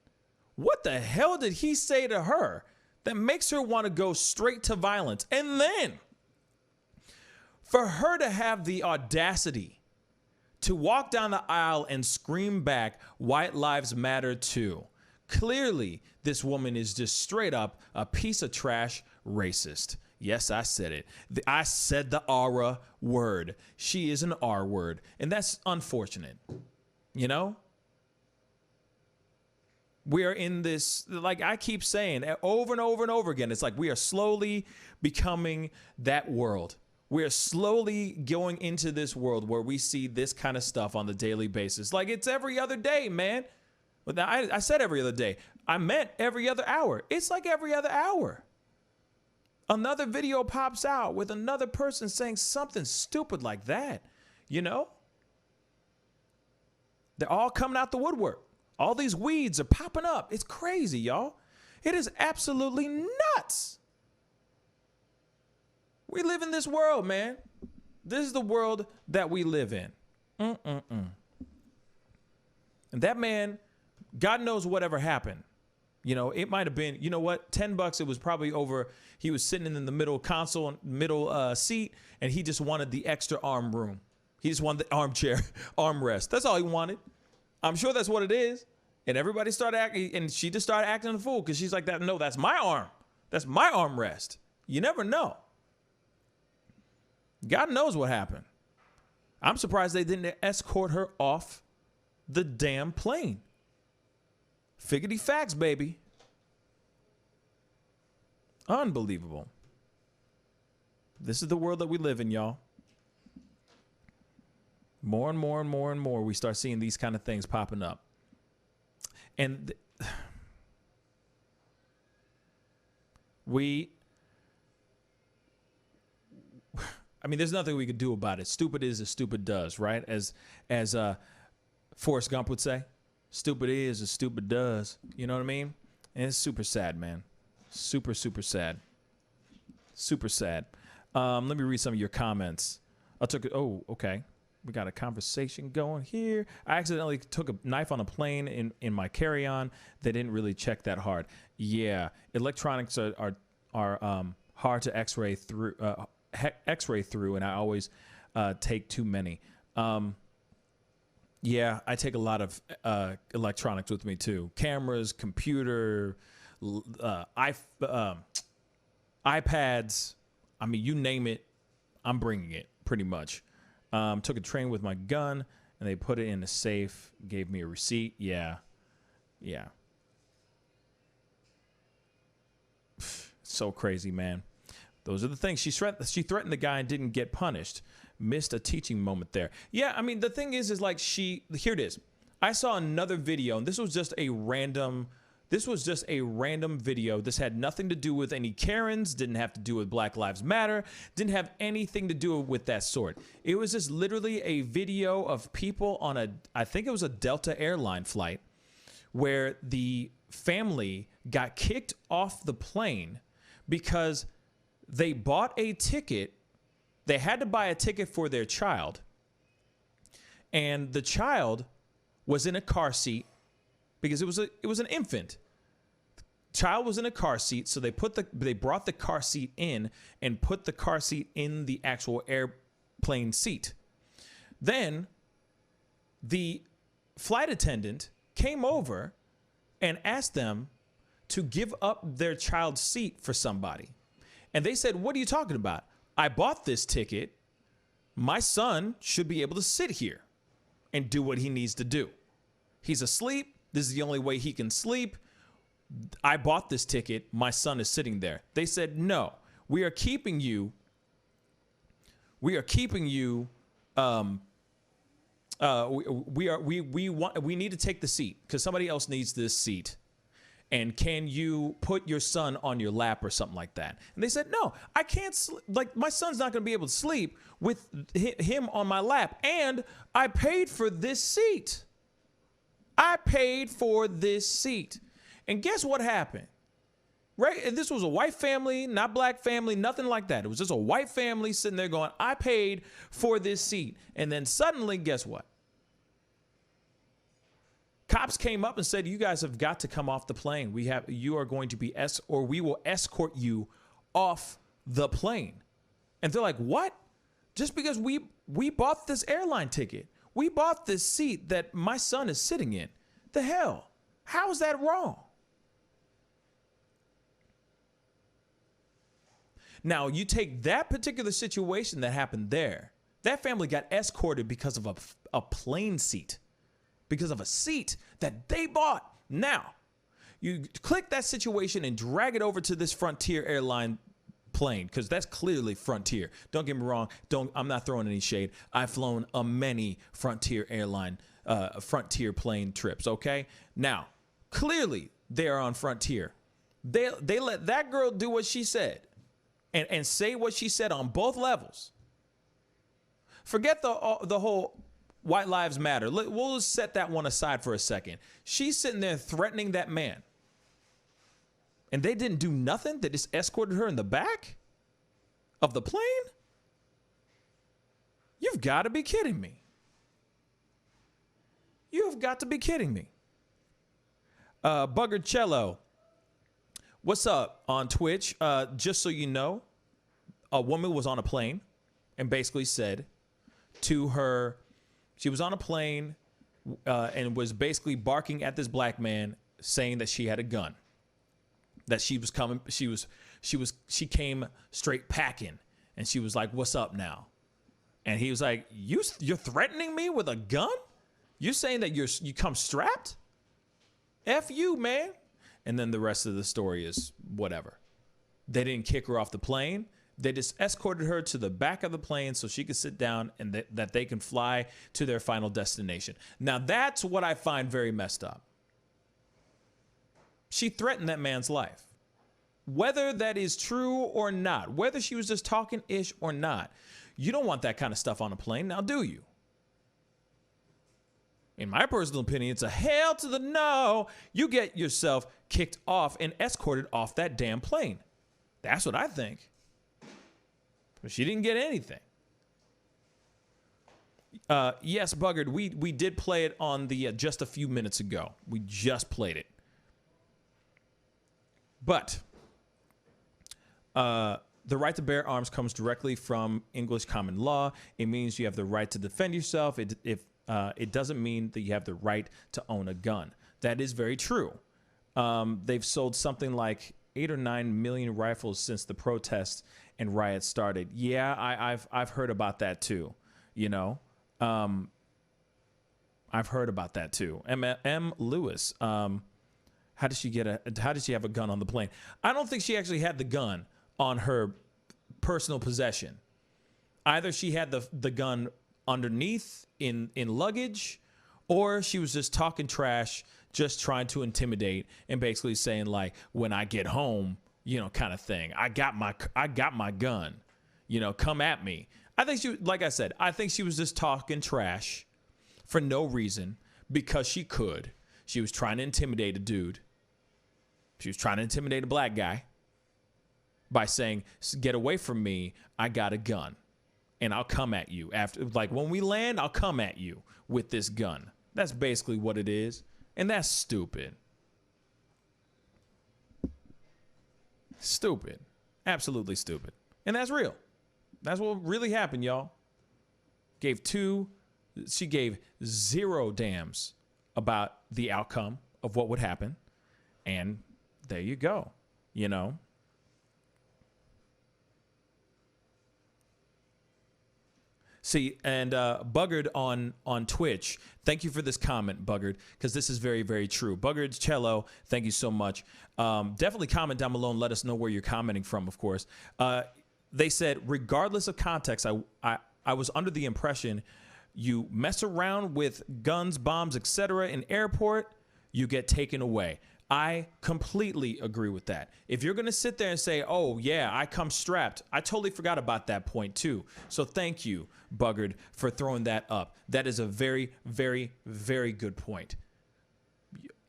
What the hell did he say to her that makes her want to go straight to violence? And then for her to have the audacity to walk down the aisle and scream back, "White lives matter too." Clearly, this woman is just straight up a piece of trash racist. Yes, I said it. I said the R word. She is an R word. And that's unfortunate. We are in this, like I keep saying over and over and over again, it's like we are slowly becoming that world. We are slowly going into this world where we see this kind of stuff on the daily basis. Like it's every other day, man. But I said every other day. I meant every other hour. It's like every other hour. Another video pops out with another person saying something stupid like that. You know? They're all coming out the woodwork. All these weeds are popping up. It's crazy, y'all. It is absolutely nuts. We live in this world, man. This is the world that we live in. And that man, God knows whatever happened. You know, it might have been, you know what, $10. It was probably over. He was sitting in the middle console, middle seat, and he just wanted the extra arm room. He just wanted the armchair, armrest. That's all he wanted. I'm sure that's what it is. And everybody started acting, and she just started acting a fool because she's like, no, that's my arm. That's my armrest. You never know. God knows what happened. I'm surprised they didn't escort her off the damn plane. Figgity facts, baby. Unbelievable. This is the world that we live in, y'all. More and more and more and more, we start seeing these kind of things popping up. And there's nothing we could do about it. Stupid is as stupid does, right? As Forrest Gump would say, stupid is as stupid does. You know what I mean? And it's super sad, man. Super, super sad. Super sad. Let me read some of your comments. Oh, okay. We got a conversation going here. I accidentally took a knife on a plane in my carry-on. They didn't really check that hard. Yeah, electronics are hard to X-ray through, and I always take too many. Yeah, I take a lot of electronics with me too. Cameras, computer, iPads. I mean, you name it, I'm bringing it pretty much. Took a train with my gun, and they put it in a safe, gave me a receipt. Yeah. So crazy, man. Those are the things. She threatened the guy and didn't get punished. Missed a teaching moment there. Yeah, I mean, the thing is like here it is. I saw another video, and this was just a random video. This had nothing to do with any Karens, didn't have to do with Black Lives Matter, didn't have anything to do with that sort. It was just literally a video of people on I think it was a Delta airline flight, where the family got kicked off the plane because they bought a ticket. They had to buy a ticket for their child, and the child was in a car seat because it was an infant. Child was in a car seat, so they brought the car seat in and put the car seat in the actual airplane seat. Then the flight attendant came over and asked them to give up their child's seat for somebody. And they said, "What are you talking about? I bought this ticket. My son should be able to sit here and do what he needs to do. He's asleep. This is the only way he can sleep. I bought this ticket. My son is sitting there." They said, "No, we are keeping you. We need to take the seat because somebody else needs this seat. And can you put your son on your lap or something like that?" And they said, "No, I can't. Like, my son's not going to be able to sleep with him on my lap. And I paid for this seat. I paid for this seat." And guess what happened? Right? And this was a white family, not black family, nothing like that. It was just a white family sitting there going, "I paid for this seat." And then suddenly, guess what? Cops came up and said, "You guys have got to come off the plane. You are going to be we will escort you off the plane." And they're like, "What? Just because we bought this airline ticket. We bought this seat that my son is sitting in. The hell? How is that wrong?" Now, you take that particular situation that happened there. That family got escorted because of a plane seat. Because of a seat that they bought. Now, You click that situation and drag it over to this Frontier airline plane, because that's clearly Frontier. Don't get me wrong. I'm not throwing any shade. I've flown many Frontier airline, Frontier plane trips. Okay, now clearly they are on Frontier. They let that girl do what she said, and say what she said on both levels. Forget the whole White Lives Matter. We'll just set that one aside for a second. She's sitting there threatening that man. And they didn't do nothing? They just escorted her in the back of the plane? You've got to be kidding me. You've got to be kidding me. Buggered Cello, what's up on Twitch? Just so you know, a woman was on a plane and basically said to her, she was on a plane and was basically barking at this black man, saying that she had a gun. That she was coming, she came straight packing, and she was like, "What's up now?" And he was like, "You're threatening me with a gun? You're saying that you come strapped? F you, man." And then the rest of the story is whatever. They didn't kick her off the plane. They just escorted her to the back of the plane so she could sit down and that they can fly to their final destination. Now that's what I find very messed up. She threatened that man's life. Whether that is true or not, whether she was just talking ish or not, you don't want that kind of stuff on a plane, now do you? In my personal opinion, it's a hell to the no. You get yourself kicked off and escorted off that damn plane. That's what I think. But she didn't get anything. Yes, Buggered, we did play it on the just a few minutes ago. We just played it. But the right to bear arms comes directly from English common law. It means you have the right to defend yourself. It doesn't mean that you have the right to own a gun. That is very true. They've sold something like 8 or 9 million rifles since the protests and riots started. Yeah, I've heard about that too. You know, I've heard about that too. M. Lewis. How did she have a gun on the plane? I don't think she actually had the gun on her personal possession. Either she had the gun underneath in luggage, or she was just talking trash, just trying to intimidate and basically saying like, when I get home, you know, kind of thing. I got my gun, you know, come at me. I think like I said, I think she was just talking trash for no reason because she could. She was trying to intimidate a dude. She was trying to intimidate a black guy by saying, "Get away from me. I got a gun and I'll come at you after, like when we land, I'll come at you with this gun." That's basically what it is. And that's stupid. Stupid. Absolutely stupid. And that's real. That's what really happened, y'all. She gave 0 damns about the outcome of what would happen. And there you go, you know. See, and Buggered on Twitch, thank you for this comment, Buggered, because this is very, very true. Buggered Cello, thank you so much. Definitely comment down below and let us know where you're commenting from, of course. They said, regardless of context, I was under the impression you mess around with guns, bombs, etc. in airport, you get taken away. I completely agree with that. If you're going to sit there and say, "Oh, yeah, I come strapped," I totally forgot about that point too. So thank you, Buggered, for throwing that up. That is a very, very, very good point.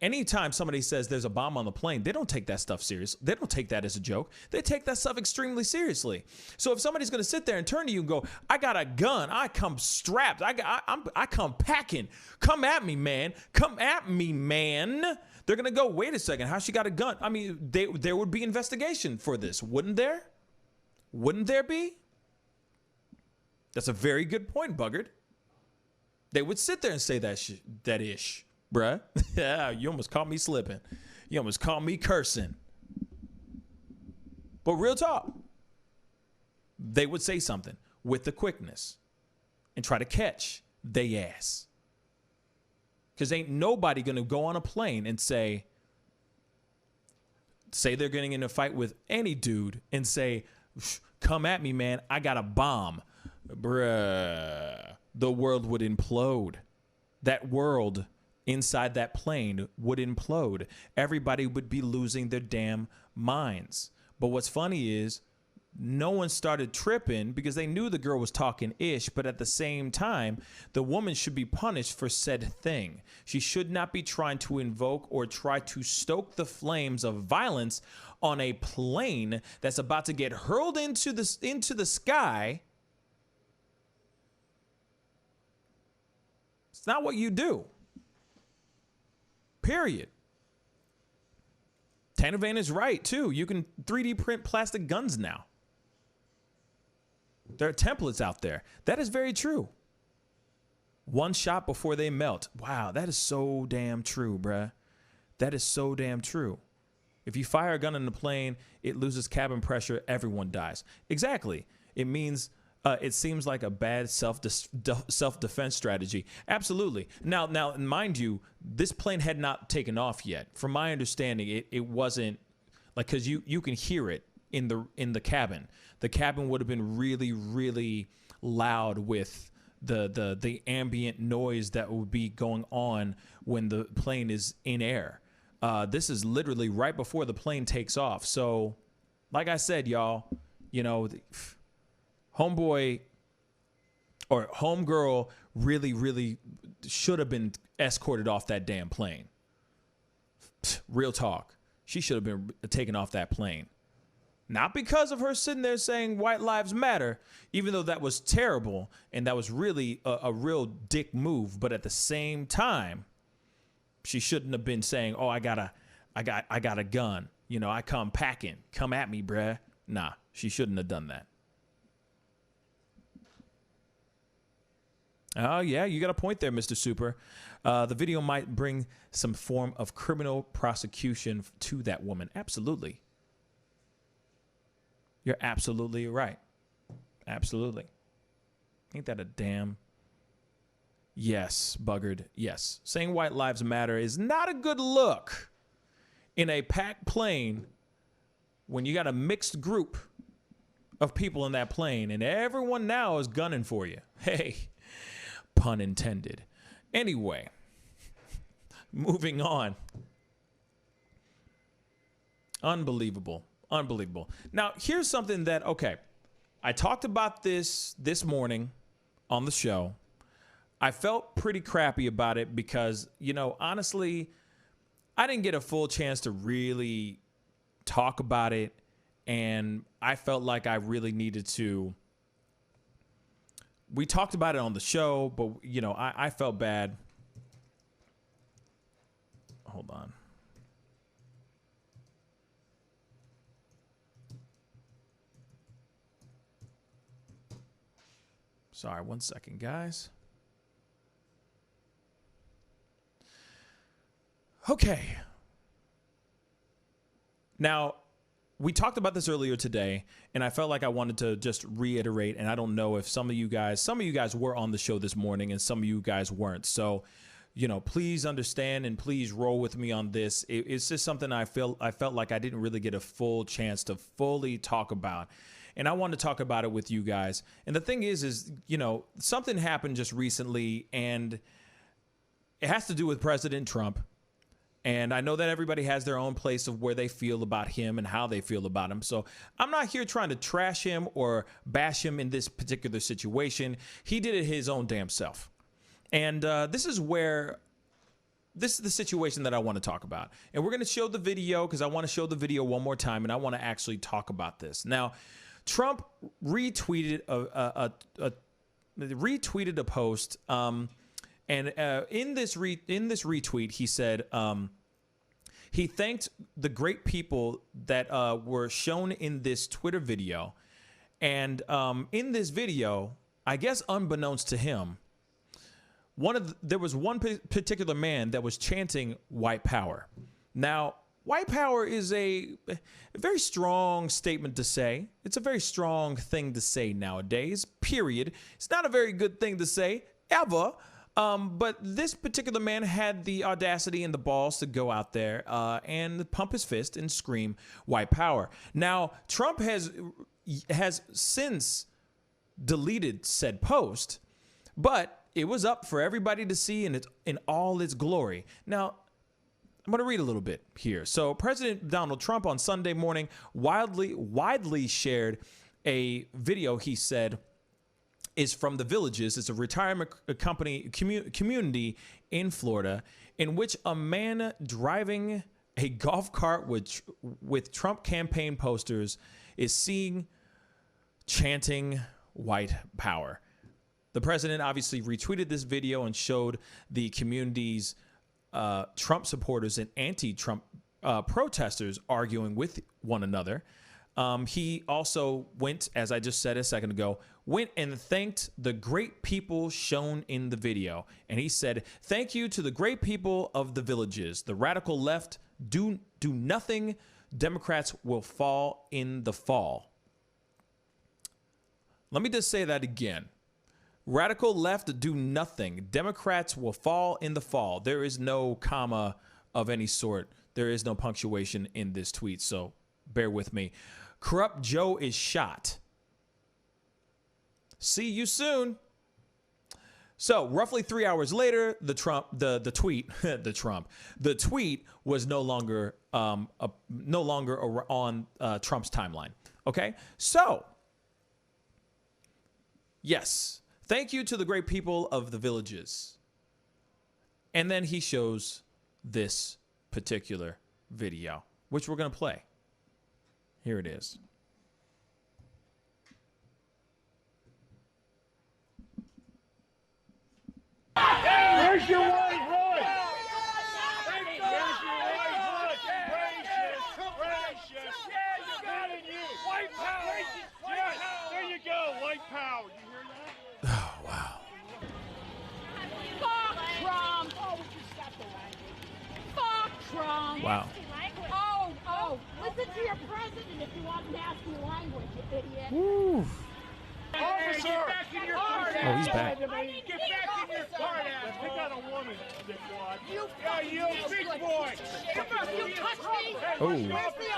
Anytime somebody says there's a bomb on the plane, they don't take that stuff serious. They don't take that as a joke. They take that stuff extremely seriously. So if somebody's going to sit there and turn to you and go, "I got a gun. I come strapped. I come packing. Come at me, man. Come at me, man." They're going to go, "Wait a second. How she got a gun?" I mean, there would be investigation for this, wouldn't there? Wouldn't there be? That's a very good point, Buggered. They would sit there and say that ish. Bruh, yeah, you almost caught me slipping. You almost caught me cursing. But real talk, they would say something with the quickness and try to catch they ass. Because ain't nobody going to go on a plane and say, say they're getting in a fight with any dude and say, come at me, man, I got a bomb. Bruh, the world would implode. That world inside that plane would implode. Everybody would be losing their damn minds. But what's funny is no one started tripping because they knew the girl was talking ish, but at the same time, the woman should be punished for said thing. She should not be trying to invoke or try to stoke the flames of violence on a plane that's about to get hurled into the sky. It's not what you do. Period. Tanavan is right, too. You can 3D print plastic guns now. There are templates out there. That is very true. One shot before they melt. Wow, that is so damn true, bruh. That is so damn true. If you fire a gun in the plane, it loses cabin pressure, everyone dies. Exactly. It means it seems like a bad self-defense strategy. Absolutely. Now, mind you, this plane had not taken off yet. From my understanding, it wasn't like, because you can hear it in the cabin. The cabin would have been really, really loud with the ambient noise that would be going on when the plane is in air. This is literally right before the plane takes off. So, like I said, y'all, you know, homeboy or homegirl really, really should have been escorted off that damn plane. Real talk. She should have been taken off that plane. Not because of her sitting there saying white lives matter, even though that was terrible and that was really a real dick move. But at the same time, she shouldn't have been saying, oh, I got a gun. You know, I come packing. Come at me, bruh. Nah, she shouldn't have done that. Oh, yeah, you got a point there, Mr. Super. The video might bring some form of criminal prosecution to that woman. Absolutely. You're absolutely right. Absolutely. Ain't that a damn... Yes, Buggard, yes. Saying white lives matter is not a good look in a packed plane when you got a mixed group of people in that plane and everyone now is gunning for you. Hey, pun intended. Anyway, moving on. Unbelievable. Unbelievable. Now, here's something that, okay, I talked about this morning on the show. I felt pretty crappy about it because, you know, honestly, I didn't get a full chance to really talk about it. And I felt like I really needed to. We talked about it on the show, but, you know, I felt bad. Hold on. Sorry, 1 second, guys. Okay. Now, we talked about this earlier today, and I felt like I wanted to just reiterate, and I don't know if some of you guys were on the show this morning and some of you guys weren't. So, you know, please understand and please roll with me on this. It's just something I felt like I didn't really get a full chance to fully talk about. And I want to talk about it with you guys. And the thing is, you know, something happened just recently, and it has to do with President Trump. And I know that everybody has their own place of where they feel about him and how they feel about him. So I'm not here trying to trash him or bash him in this particular situation. He did it his own damn self. And this is the situation that I want to talk about. And we're going to show the video because I want to show the video one more time. And I want to actually talk about this. Now, Trump retweeted a post. And in this retweet, he said he thanked the great people that were shown in this Twitter video. And in this video, I guess unbeknownst to him, there was one particular man that was chanting white power. Now, white power is a very strong statement to say. It's a very strong thing to say nowadays, period. It's not a very good thing to say, ever. But this particular man had the audacity and the balls to go out there and pump his fist and scream white power. Now, Trump has since deleted said post, but it was up for everybody to see in all its glory. Now, I'm going to read a little bit here. So President Donald Trump on Sunday morning widely shared a video he said is from The Villages. It's a retirement community in Florida in which a man driving a golf cart with Trump campaign posters is seen chanting white power. The president obviously retweeted this video and showed the community's Trump supporters and anti-Trump protesters arguing with one another. He also went, as I just said a second ago, went and thanked the great people shown in the video. And he said, "Thank you to the great people of the Villages. The radical left do nothing. Democrats will fall in the fall." Let me just say that again. Radical left do nothing. Democrats will fall in the fall. There is no comma of any sort. There is no punctuation in this tweet, so bear with me. Corrupt Joe is shot. See you soon. So roughly 3 hours later, the tweet was no longer on Trump's timeline. Okay, so yes. Thank you to the great people of the Villages. And then he shows this particular video, which we're going to play. Here it is. There's your wife, Roy! There's your wife, Gracious! Yeah, you got it, you! White power! Yes, there you go, white power. You hear that? Oh, wow. Fuck Trump! Oh, we just got the language. Fuck Trump! Wow. Oh, listen to your president if you want nasty language, you idiot. Woo. Officer! Get back in your car! Oh, he's back. Get back in your car, ass! Pick out a woman, dickwad. You big boy! You touch me! Oh. Where's the officer?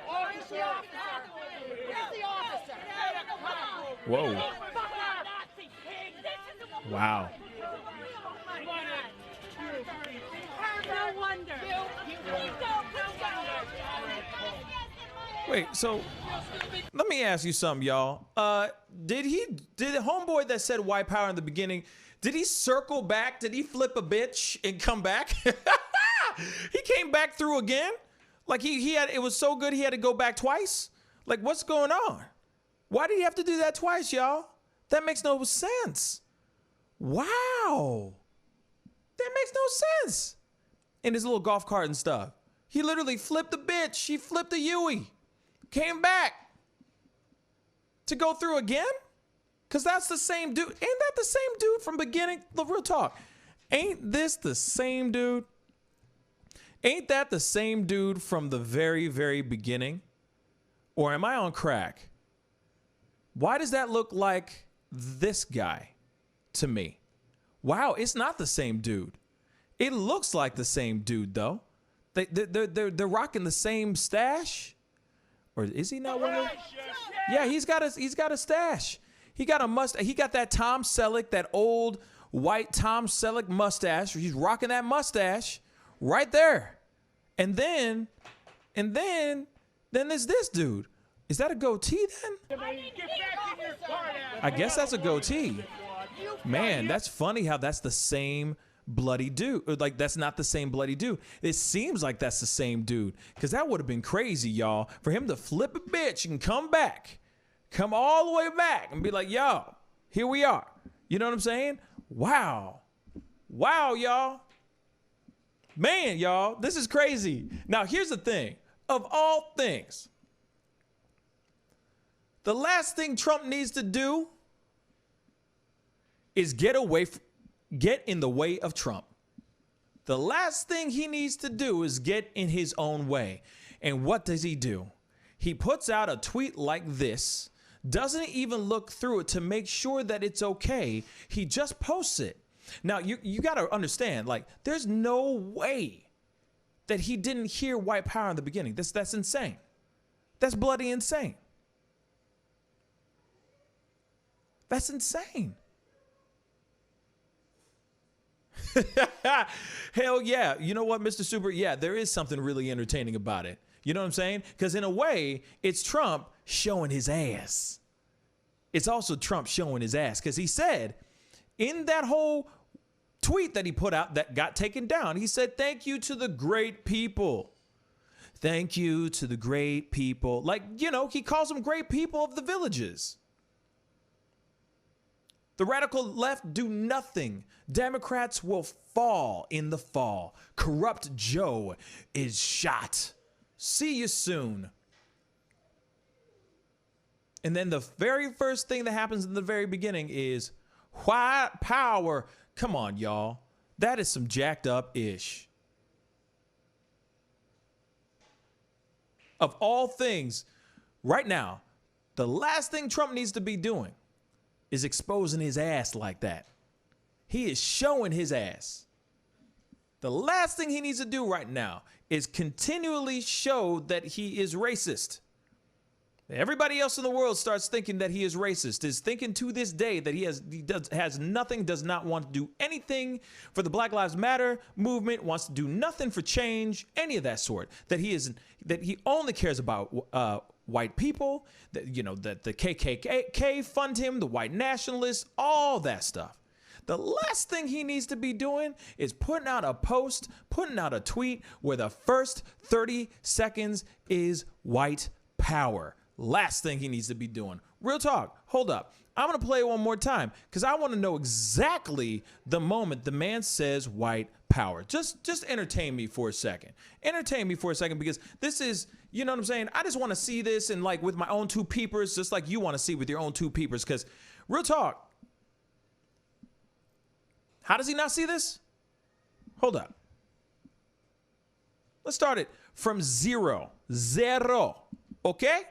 Where's the officer? Where's the officer? Whoa. Fuck Nazi pig! Wow. No wonder. Wait, so let me ask you something, y'all. Did the homeboy that said white power in the beginning, did he circle back? Did he flip a bitch and come back? He came back through again? Like he had, it was so good he had to go back twice? Like, what's going on? Why did he have to do that twice, y'all? That makes no sense. Wow. That makes no sense. In his little golf cart and stuff. He literally flipped the bitch. He flipped the Yui. Came back. To go through again? Because that's the same dude. Ain't that the same dude from beginning? The real talk. Ain't this the same dude? Ain't that the same dude from the very, very beginning? Or am I on crack? Why does that look like this guy to me? Wow, it's not the same dude. It looks like the same dude, though. They're rocking the same stash. Or is he not one of them? Yeah, he's got a stash. He got a mustache. He got that Tom Selleck, that old white Tom Selleck mustache. He's rocking that mustache right there. And then there's this dude. Is that a goatee then? I guess that's a goatee. Man, that's funny how that's the same bloody dude. Or like, that's not the same bloody dude. It seems like that's the same dude. Because that would have been crazy, y'all. For him to flip a bitch and come back. Come all the way back and be like, yo, here we are. You know what I'm saying? Wow. Wow, y'all. Man, y'all, this is crazy. Now, here's the thing. Of all things, the last thing Trump needs to do is get in the way of Trump. The last thing he needs to do is get in his own way. And what does he do? He puts out a tweet like this, doesn't even look through it to make sure that it's okay. He just posts it. Now, you got to understand, like, there's no way that he didn't hear white power in the beginning. That's insane. That's bloody insane. That's insane. Hell yeah. You know what, Mr. Super? Yeah, there is something really entertaining about it. You know what I'm saying? Because in a way, it's Trump showing his ass. It's also Trump showing his ass because he said in that whole tweet that he put out that got taken down, he said, thank you to the great people. Thank you to the great people. Like, you know, he calls them great people of the villages. The radical left do nothing. Democrats will fall in the fall. Corrupt Joe is shot. See you soon. And then the very first thing that happens in the very beginning is white power. Come on, y'all. That is some jacked up ish. Of all things, right now, the last thing Trump needs to be doing is exposing his ass like that. He is showing his ass. The last thing he needs to do right now is continually show that he is racist. Everybody else in the world starts thinking that he is racist, is thinking to this day that does not want to do anything for the Black Lives Matter movement, wants to do nothing for change, any of that sort. That he only cares about white people, that, you know, that the KKK fund him, the white nationalists, all that stuff. The last thing he needs to be doing is putting out a post, putting out a tweet where the first 30 seconds is white power. Last thing he needs to be doing. Real talk. Hold up. I'm going to play it one more time because I want to know exactly the moment the man says white power. Just entertain me for a second. Entertain me for a second because this is, you know what I'm saying? I just want to see this and like with my own two peepers, just like you want to see with your own two peepers because real talk. How does he not see this? Hold up. Let's start it from zero. Okay?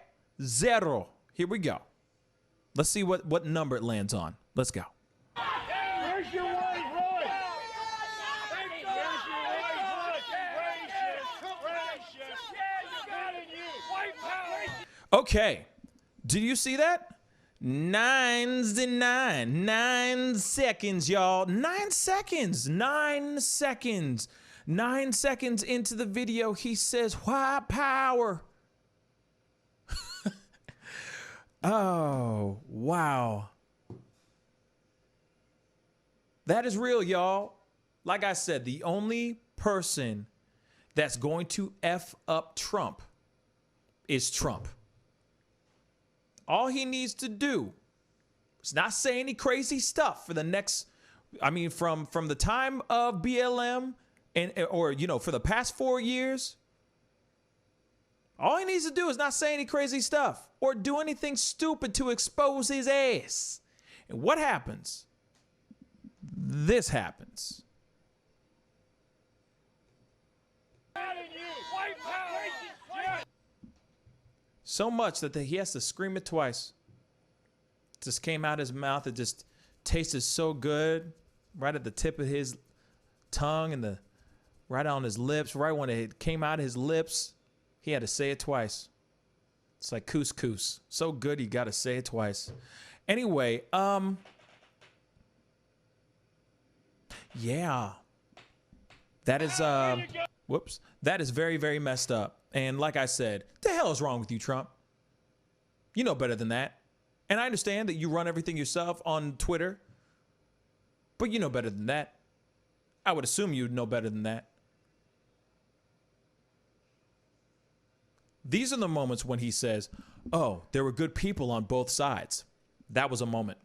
0. Here we go. Let's see what number it lands on. Let's go. Where's your wife, Roy? Where's your wife? Racist. Yeah, you got it, you. White power. Okay. Do you see that? 9 seconds, y'all. 9 seconds. 9 seconds. 9 seconds into the video, he says, white power. Oh, wow. That is real, y'all. Like I said, the only person that's going to F up Trump is Trump. All he needs to do is not say any crazy stuff for the next, I mean, from the time of BLM or, you know, for the past 4 years. All he needs to do is not say any crazy stuff or do anything stupid to expose his ass. And what happens? This happens. So much that he has to scream it twice. It just came out of his mouth. It just tasted so good right at the tip of his tongue and right on his lips. Right when it came out of his lips. He had to say it twice. It's like couscous. So good, you got to say it twice. Anyway, yeah. That is, whoops. That is very, very messed up. And like I said, the hell is wrong with you, Trump? You know better than that. And I understand that you run everything yourself on Twitter, but you know better than that. I would assume you'd know better than that. These are the moments when he says, oh, there were good people on both sides. That was a moment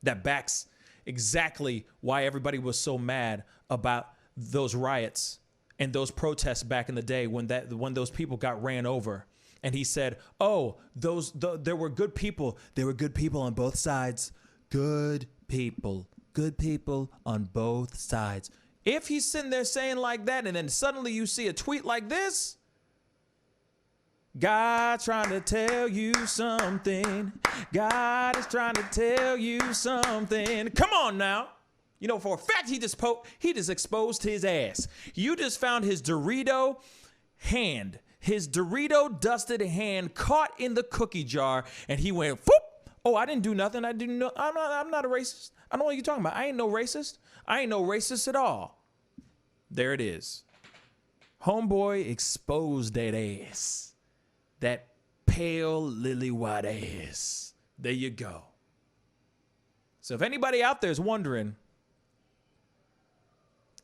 that backs exactly why everybody was so mad about those riots and those protests back in the day when those people got ran over. And he said, oh, there were good people. There were good people on both sides. Good people on both sides. If he's sitting there saying like that and then suddenly you see a tweet like this, God trying to tell you something. God is trying to tell you something. Come on now. You know, for a fact, he just exposed his ass. You just found his Dorito hand, his Dorito dusted hand caught in the cookie jar, and he went, whoop. Oh, I didn't do nothing. I'm not a racist. I don't know what you're talking about. I ain't no racist. I ain't no racist at all. There it is. Homeboy exposed that ass. That pale lily white ass. There you go. So if anybody out there is wondering,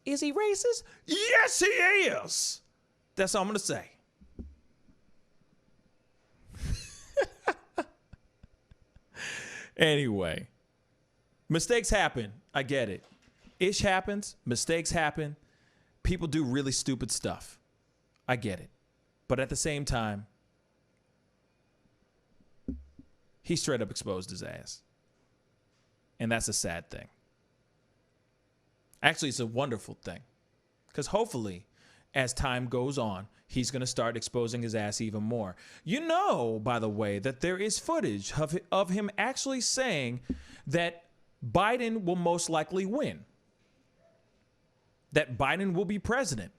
is he racist? Yes, he is. That's all I'm going to say. Anyway, mistakes happen. I get it. Ish happens. Mistakes happen. People do really stupid stuff. I get it. But at the same time, he straight up exposed his ass. And that's a sad thing. Actually, it's a wonderful thing. Because hopefully, as time goes on, he's going to start exposing his ass even more. You know, by the way, that there is footage of him actually saying that Biden will most likely win. That Biden will be president.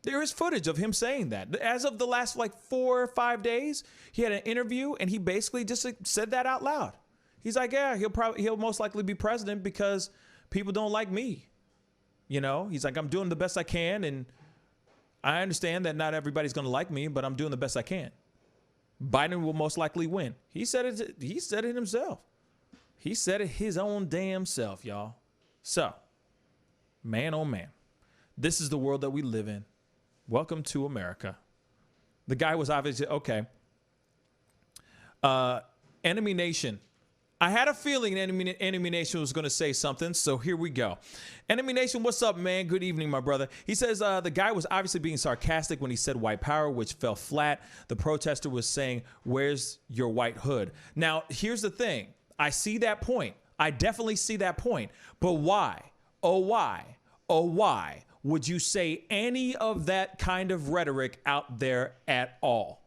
There is footage of him saying that. As of the last 4 or 5 days, he had an interview and he basically just said that out loud. He's like, yeah, he'll most likely be president because people don't like me. You know, he's like, I'm doing the best I can, and I understand that not everybody's going to like me, but I'm doing the best I can. Biden will most likely win. He said it. He said it himself. He said it his own damn self, y'all. So, man, oh man, this is the world that we live in. Welcome to America. The guy was obviously okay. Enemy Nation. I had a feeling Enemy Nation was going to say something, so here we go. Enemy Nation, what's up, man? Good evening, my brother. He says the guy was obviously being sarcastic when he said white power, which fell flat. The protester was saying, where's your white hood? Now, here's the thing. I see that point. I definitely see that point. But why? Oh, why? Oh, why would you say any of that kind of rhetoric out there at all?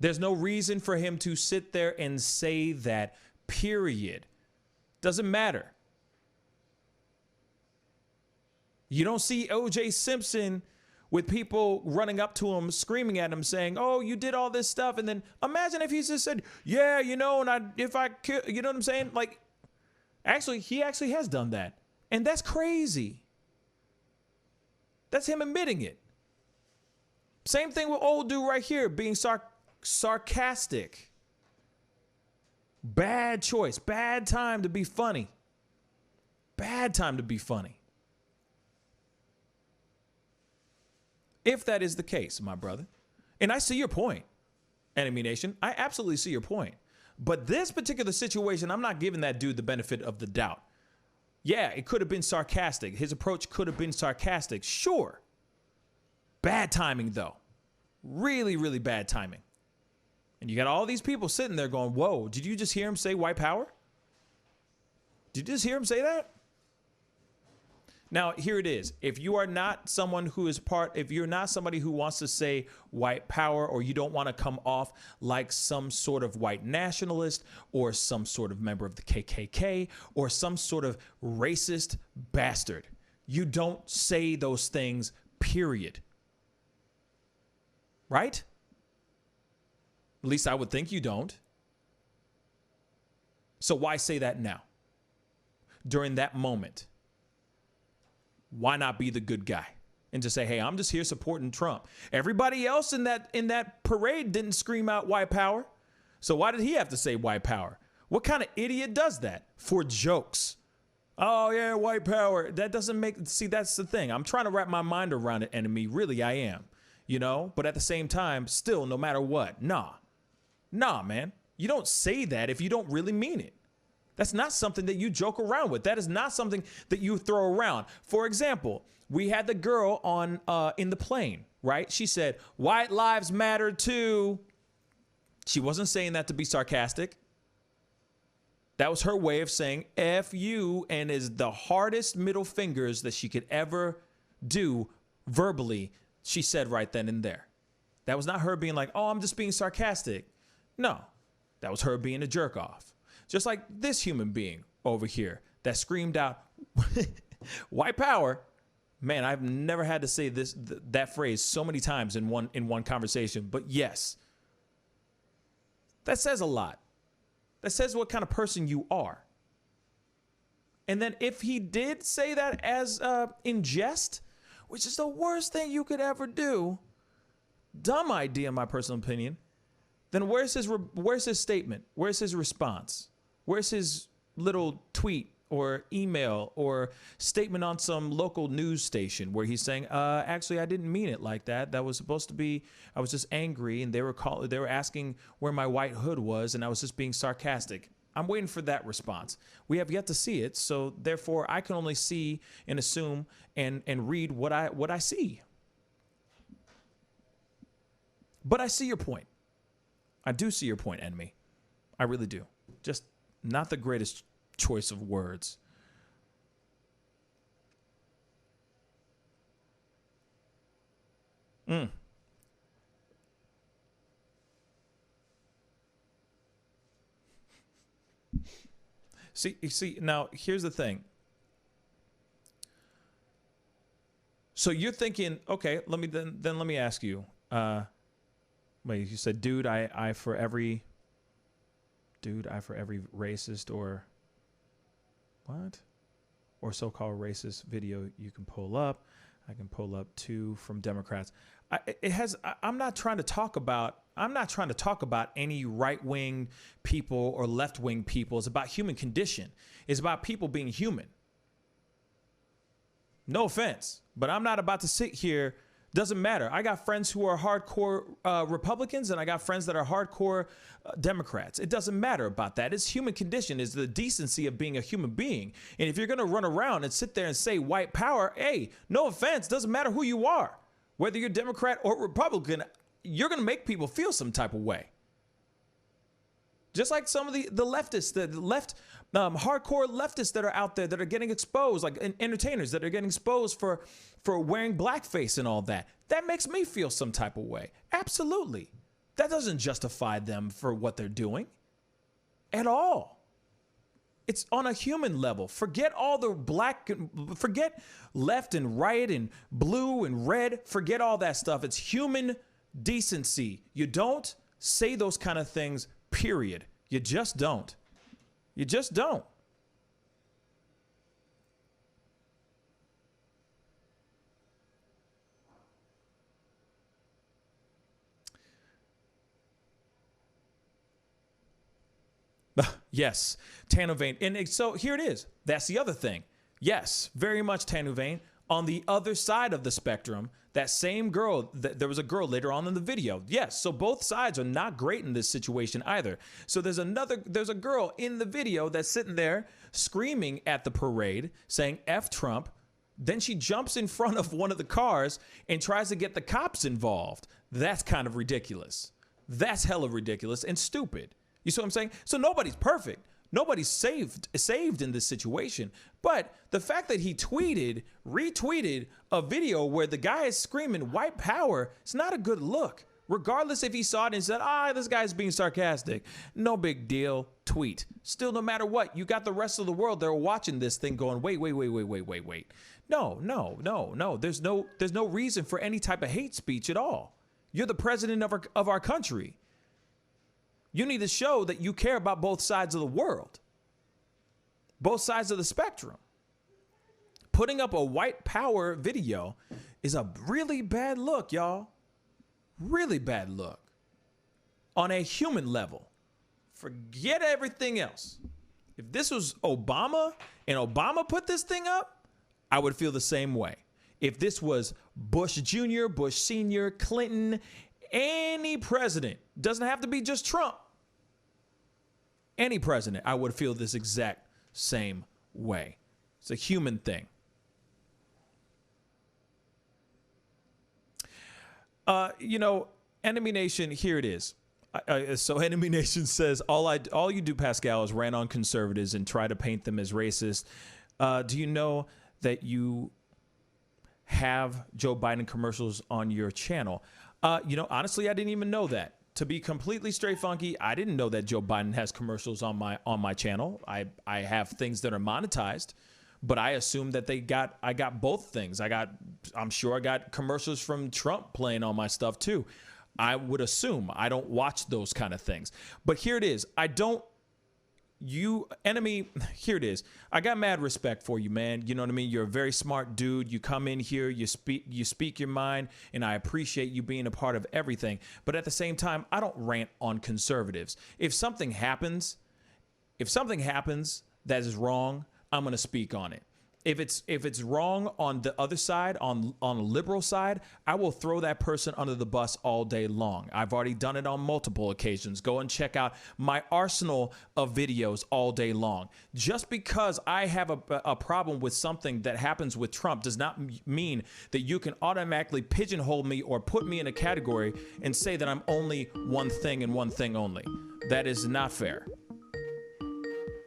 There's no reason for him to sit there and say that, period. Doesn't matter. You don't see O.J. Simpson with people running up to him, screaming at him, saying, oh, you did all this stuff. And then imagine if he just said, yeah, you know, and if I could, you know what I'm saying? Like, actually, he actually has done that. And that's crazy. That's him admitting it. Same thing with old dude right here being sarcastic. Bad choice. Bad time to be funny. Bad time to be funny. If that is the case, my brother. And I see your point, Enemy Nation. I absolutely see your point. But this particular situation, I'm not giving that dude the benefit of the doubt. Yeah, it could have been sarcastic. His approach could have been sarcastic. Sure. Bad timing, though. Really, really bad timing. And you got all these people sitting there going, whoa, did you just hear him say white power? Did you just hear him say that? Now, here it is. If you are not someone who is if you're not somebody who wants to say white power, or you don't want to come off like some sort of white nationalist or some sort of member of the KKK or some sort of racist bastard, you don't say those things, period. Right? At least I would think you don't. So why say that now? During that moment? Why not be the good guy and just say, hey, I'm just here supporting Trump. Everybody else in that parade didn't scream out white power. So why did he have to say white power? What kind of idiot does that for jokes? Oh, yeah, white power. That doesn't make, see, that's the thing. I'm trying to wrap my mind around it, Enemy. Really, I am, you know, but at the same time, still, no matter what, nah, man, you don't say that if you don't really mean it. That's not something that you joke around with. That is not something that you throw around. For example, we had the girl on in the plane, right? She said, white lives matter too. She wasn't saying that to be sarcastic. That was her way of saying F you, and is the hardest middle fingers that she could ever do verbally. She said right then and there. That was not her being like, oh, I'm just being sarcastic. No, that was her being a jerk off. Just like this human being over here that screamed out white power. Man, I've never had to say that phrase so many times in one conversation. But yes, that says a lot. That says what kind of person you are. And then if he did say that as in jest, which is the worst thing you could ever do, dumb idea in my personal opinion, then where's his statement? Where's his response? Where's his little tweet or email or statement on some local news station where he's saying, actually, I didn't mean it like that. That was supposed to be, I was just angry, and they were asking where my white hood was, and I was just being sarcastic. I'm waiting for that response. We have yet to see it, so therefore I can only see and assume and read what I see. But I see your point. I do see your point, enemy. I really do. Just not the greatest choice of words. See, now here's the thing. So you're thinking, okay, let me ask you. Wait, you said, dude, I for every racist or what? Or so-called racist video you can pull up. I can pull up 2 from Democrats. I'm not trying to talk about any right-wing people or left-wing people. It's about human condition. It's about people being human. No offense, but I'm not about to sit here. Doesn't matter. I got friends who are hardcore Republicans, and I got friends that are hardcore Democrats. It doesn't matter about that. It's human condition. It's the decency of being a human being. And if you're going to run around and sit there and say white power, hey, no offense, doesn't matter who you are. Whether you're Democrat or Republican, you're going to make people feel some type of way. Just like some of the leftists, the left hardcore leftists that are out there that are getting exposed, like entertainers that are getting exposed for wearing blackface and all that. That makes me feel some type of way. Absolutely. That doesn't justify them for what they're doing at all. It's on a human level. Forget all the forget left and right and blue and red. Forget all that stuff. It's human decency. You don't say those kind of things, period. You just don't. You just don't. Yes, Tanuvane. And so here it is. That's the other thing. Yes, very much Tanuvane. On the other side of the spectrum, that same girl, there was a girl later on in the video. Yes, so both sides are not great in this situation either. So there's a girl in the video that's sitting there screaming at the parade saying F Trump. Then she jumps in front of one of the cars and tries to get the cops involved. That's kind of ridiculous. That's hella ridiculous and stupid. You see what I'm saying? So nobody's perfect. Nobody's saved in this situation. But the fact that he retweeted a video where the guy is screaming white power, it's not a good look. Regardless if he saw it and said, this guy's being sarcastic. No big deal. Tweet. Still, no matter what, you got the rest of the world that are watching this thing going, wait. No. There's no reason for any type of hate speech at all. You're the president of our country. You need to show that you care about both sides of the world, both sides of the spectrum. Putting up a white power video is a really bad look, y'all. Really bad look. On a human level. Forget everything else. If this was Obama and Obama put this thing up, I would feel the same way. If this was Bush Jr., Bush Sr., Clinton, any president, doesn't have to be just Trump. Any president, I would feel this exact same way. It's a human thing. Enemy Nation, here it is. So Enemy Nation says, all you do, Pascal, is rant on conservatives and try to paint them as racist. Do you know that you have Joe Biden commercials on your channel? Honestly, I didn't even know that. to be completely straight funky, I didn't know that Joe Biden has commercials on my channel. I have things that are monetized, but I assumed that I got both things. I'm sure I got commercials from Trump playing on my stuff too. I would assume. I don't watch those kind of things. But here it is. Here it is. I got mad respect for you, man. You know what I mean? You're a very smart dude. You come in here, you speak your mind, and I appreciate you being a part of everything. But at the same time, I don't rant on conservatives. If something happens that is wrong, I'm going to speak on it. If it's wrong on the other side, on the liberal side, I will throw that person under the bus all day long. I've already done it on multiple occasions. Go and check out my arsenal of videos all day long. Just because I have a problem with something that happens with Trump does not mean that you can automatically pigeonhole me or put me in a category and say that I'm only one thing and one thing only. That is not fair.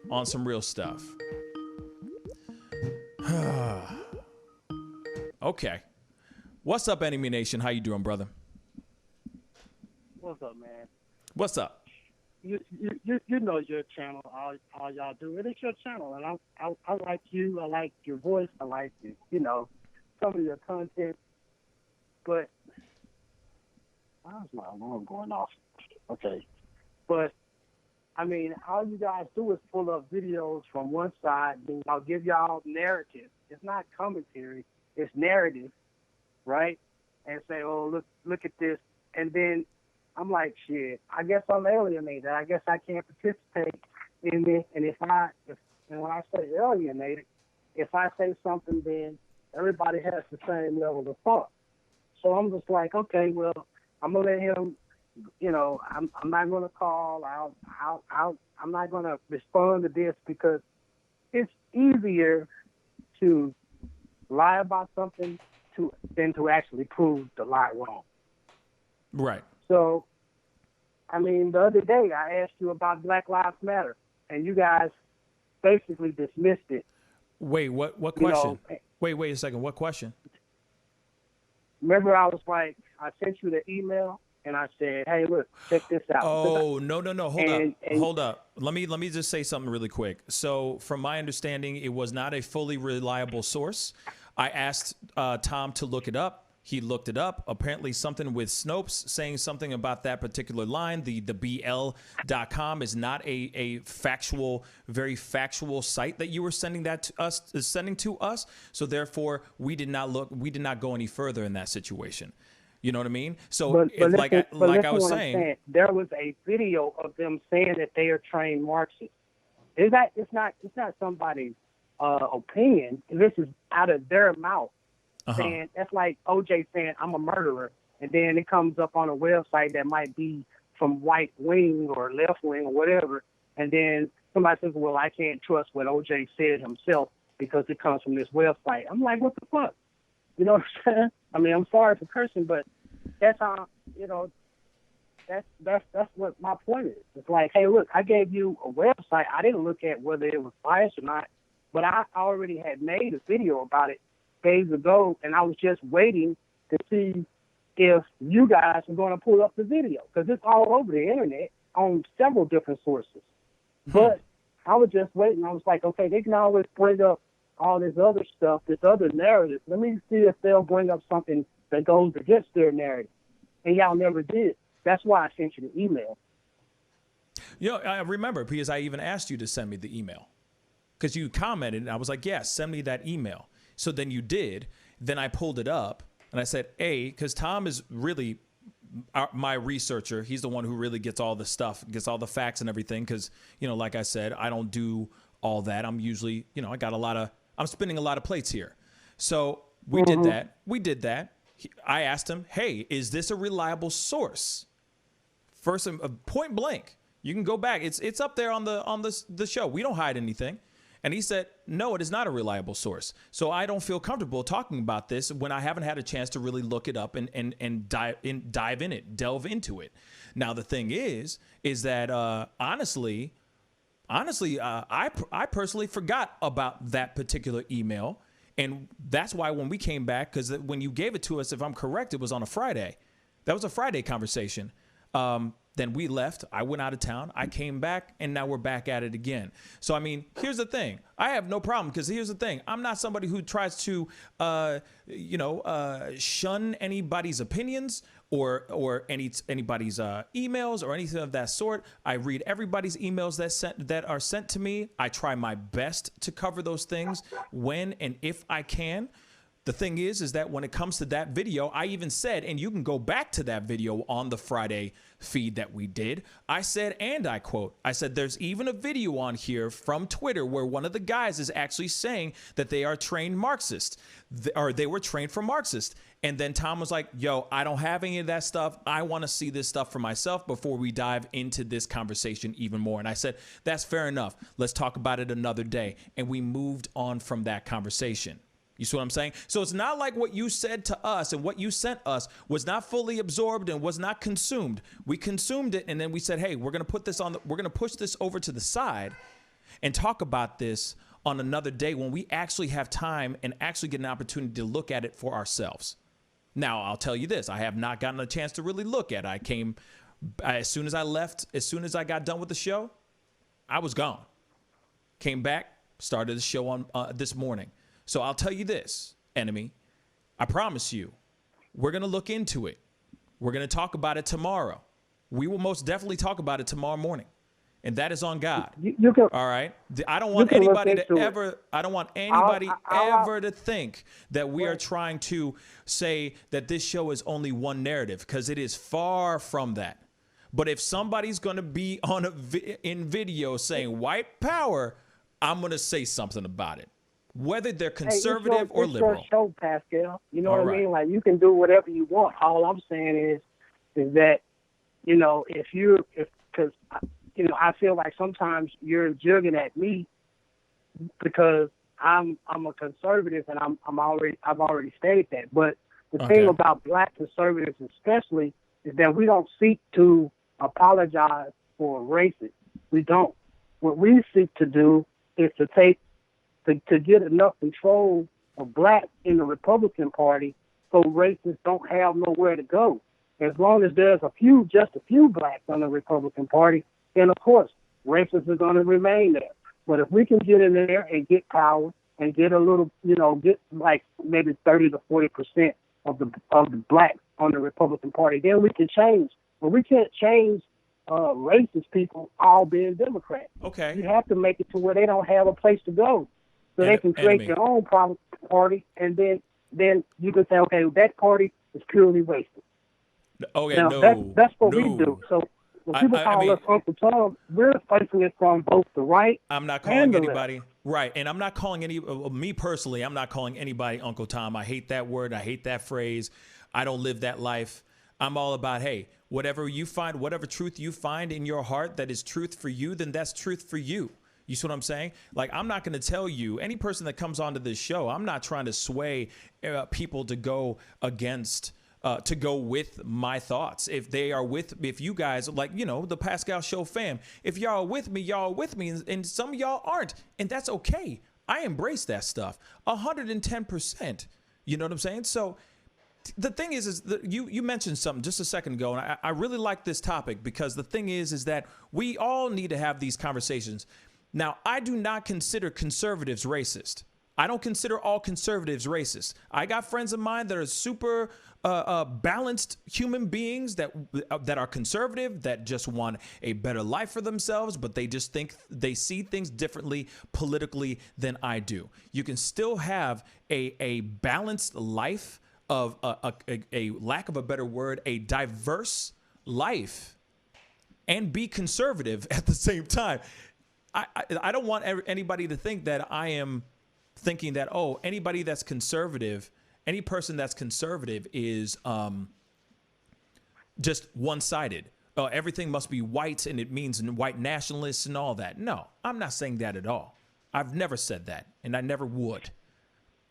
On some real stuff. Okay. What's up, Enemy Nation? How you doing, brother? What's up, man? What's up? You know your channel, all y'all do. It is your channel, and I like you. I like your voice. I like some of your content. But how's my alarm going off? Okay, but I mean, all you guys do is pull up videos from one side, and I'll give y'all narrative. It's not commentary, it's narrative, right? And say, oh, look at this. And then I'm like, shit, I guess I'm alienated. I guess I can't participate in this. And when I say alienated, if I say something, then everybody has the same level of thought. So I'm just like, okay, well, I'm going to let him. I'm not going to call. I'm not going to respond to this because it's easier to lie about something than to actually prove the lie wrong. Right. So, I mean, the other day I asked you about Black Lives Matter, and you guys basically dismissed it. Wait, what question? Wait a second. What question? Remember, I was like, I sent you the email. And I said, hey, look, check this out. Oh, no. Hold up. Let me just say something really quick. So from my understanding, it was not a fully reliable source. I asked Tom to look it up. He looked it up. Apparently something with Snopes saying something about that particular line. The BL.com is not a very factual site that you were sending to us. So therefore, we did not go any further in that situation. You know what I mean? So, like I was saying, there was a video of them saying that they are trained Marxists. It's not somebody's opinion. This is out of their mouth. Saying that's like OJ saying I'm a murderer, and then it comes up on a website that might be from right wing or left wing or whatever, and then somebody says, "Well, I can't trust what OJ said himself because it comes from this website." I'm like, what the fuck? You know what I'm saying? I mean, I'm sorry for cursing, but that's how, that's what my point is. It's like, hey, look, I gave you a website. I didn't look at whether it was biased or not, but I already had made a video about it days ago, and I was just waiting to see if you guys were going to pull up the video, because it's all over the internet on several different sources. But I was just waiting. I was like, okay, they can always bring up all this other stuff, this other narrative. Let me see if they'll bring up something that goes against their narrative. And y'all never did. That's why I sent you the email. I remember because I even asked you to send me the email because you commented and I was like, yes, send me that email. So then you did. Then I pulled it up and I said, because Tom is really my researcher. He's the one who really gets all the stuff, gets all the facts and everything. Because, like I said, I don't do all that. I'm usually, I'm spinning a lot of plates here. So we did that. I asked him, hey, is this a reliable source? First, point blank. You can go back. It's up there on the show. We don't hide anything. And he said, no, it is not a reliable source. So I don't feel comfortable talking about this when I haven't had a chance to really look it up and delve into it. Now, the thing is that honestly, I personally forgot about that particular email. And that's why when we came back, because when you gave it to us, if I'm correct, it was on a Friday. That was a Friday conversation. Then we left. I went out of town. I came back, and now we're back at it again. So, I mean, here's the thing. I have no problem, because here's the thing. I'm not somebody who tries to, shun anybody's opinions or anybody's emails or anything of that sort. I read everybody's emails that are sent to me. I try my best to cover those things when and if I can. The thing is that when it comes to that video, I even said, and you can go back to that video on the Friday feed that we did. I said, and I quote, I said, there's even a video on here from Twitter where one of the guys is actually saying that they are trained Marxists, or they were trained for Marxist. And then Tom was like, yo, I don't have any of that stuff. I want to see this stuff for myself before we dive into this conversation even more. And I said, that's fair enough. Let's talk about it another day. And we moved on from that conversation. You see what I'm saying? So it's not like what you said to us and what you sent us was not fully absorbed and was not consumed. We consumed it, and then we said, hey, we're going to put this on, we're going to push this over to the side and talk about this on another day when we actually have time and actually get an opportunity to look at it for ourselves. Now, I'll tell you this. I have not gotten a chance to really look at it. I came, as soon as I left, as soon as I got done with the show, I was gone. Came back, started the show on this morning. So I'll tell you this, enemy, I promise you, we're going to look into it. We're going to talk about it tomorrow. We will most definitely talk about it tomorrow morning. And that is on God. You can, all right. I don't want anybody to ever, I don't want anybody ever to think that we are trying to say that this show is only one narrative, because it is far from that. But if somebody's going to be on in video saying white power, I'm going to say something about it. Whether they're conservative or liberal. It's your show, Pascal. You know what I mean? Like, you can do whatever you want. All I'm saying is that, because I feel like sometimes you're jugging at me because I'm a conservative, and I've already stated that. But the thing about black conservatives especially is that we don't seek to apologize for racism. We don't. What we seek to do is to get enough control of blacks in the Republican Party so racists don't have nowhere to go. As long as there's just a few blacks on the Republican Party, then of course racists are going to remain there. But if we can get in there and get power and get a little, get like maybe 30 to 40% of the blacks on the Republican Party, then we can change. But we can't change racist people all being Democrats. Okay. You have to make it to where they don't have a place to go. So they can create their own party, and then you can say, okay, that party is purely racist. Okay, now, that's what we do. So when people call us Uncle Tom, we're facing it from both the right. I'm not calling anybody right, and I'm not calling me personally. I'm not calling anybody Uncle Tom. I hate that word. I hate that phrase. I don't live that life. I'm all about, hey, whatever you find, whatever truth you find in your heart that is truth for you, then that's truth for you. You see what I'm saying? Like, I'm not going to tell you, any person that comes onto this show, I'm not trying to sway people to go against, to go with my thoughts. If you guys, like, the Pascal Show fam, if y'all are with me, y'all are with me, and some of y'all aren't. And that's okay. I embrace that stuff 110%. You know what I'm saying? So the thing is that you mentioned something just a second ago, and I really like this topic, because the thing is that we all need to have these conversations. Now, I do not consider conservatives racist. I don't consider all conservatives racist. I got friends of mine that are super balanced human beings that are conservative, that just want a better life for themselves, but they just think they see things differently politically than I do. You can still have a balanced life of a lack of a better word, a diverse life, and be conservative at the same time. I don't want anybody to think that I am thinking that, oh, anybody that's conservative, any person that's conservative is just one-sided. Oh, everything must be white and it means white nationalists and all that. No, I'm not saying that at all. I've never said that, and I never would.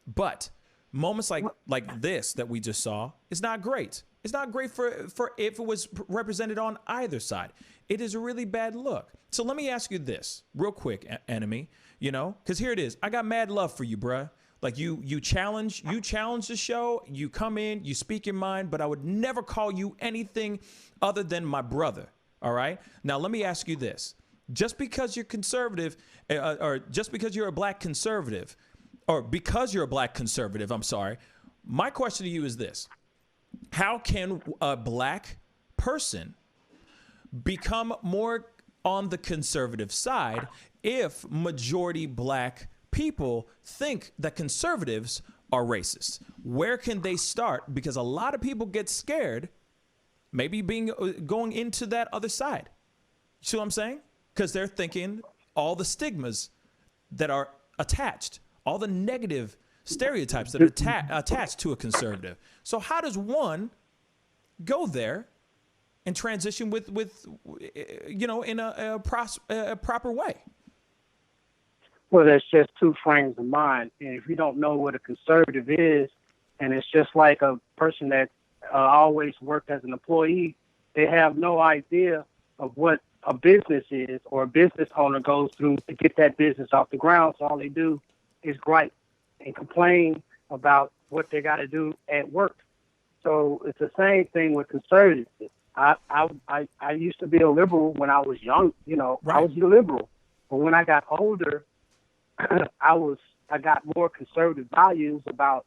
But moments like this that we just saw is not great. It's not great for if it was represented on either side. It is a really bad look. So let me ask you this real quick, enemy, because here it is. I got mad love for you, bruh. Like you challenge the show, you come in, you speak your mind, but I would never call you anything other than my brother. All right. Now, let me ask you this. Just because you're conservative, or just because you're a black conservative, or because you're a black conservative, I'm sorry, my question to you is this. How can a black person become more on the conservative side if majority black people think that conservatives are racist? Where can they start? Because a lot of people get scared, maybe going into that other side. You see what I'm saying? Because they're thinking all the stigmas that are attached, all the negative stereotypes that are attached to a conservative. So how does one go there and transition with in a proper way? Well, there's just two frames of mind. And if you don't know what a conservative is, and it's just like a person that always worked as an employee, they have no idea of what a business is or a business owner goes through to get that business off the ground. So all they do is gripe and complain about what they got to do at work. So it's the same thing with conservatives. I used to be a liberal when I was young. I was a liberal. But when I got older, I got more conservative values about,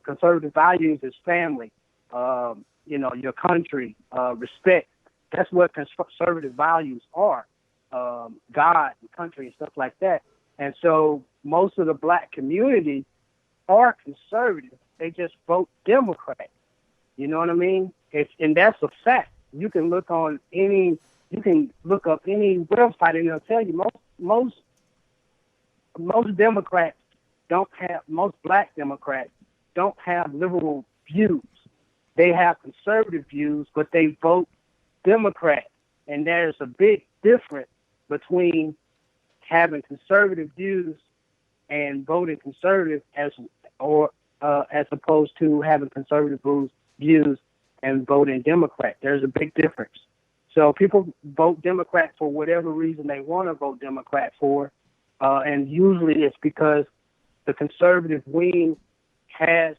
conservative values is family, your country, respect. That's what conservative values are, God and country and stuff like that. And so most of the black community are conservative. They just vote Democrat. You know what I mean? And that's a fact. You can look up any website and they'll tell you most Democrats most black Democrats don't have liberal views. They have conservative views, but they vote Democrat. And there's a big difference between having conservative views and voting conservative as opposed to having conservative views and voting Democrat. There's a big difference. So people vote Democrat for whatever reason they want to vote Democrat for, and usually it's because the conservative wing has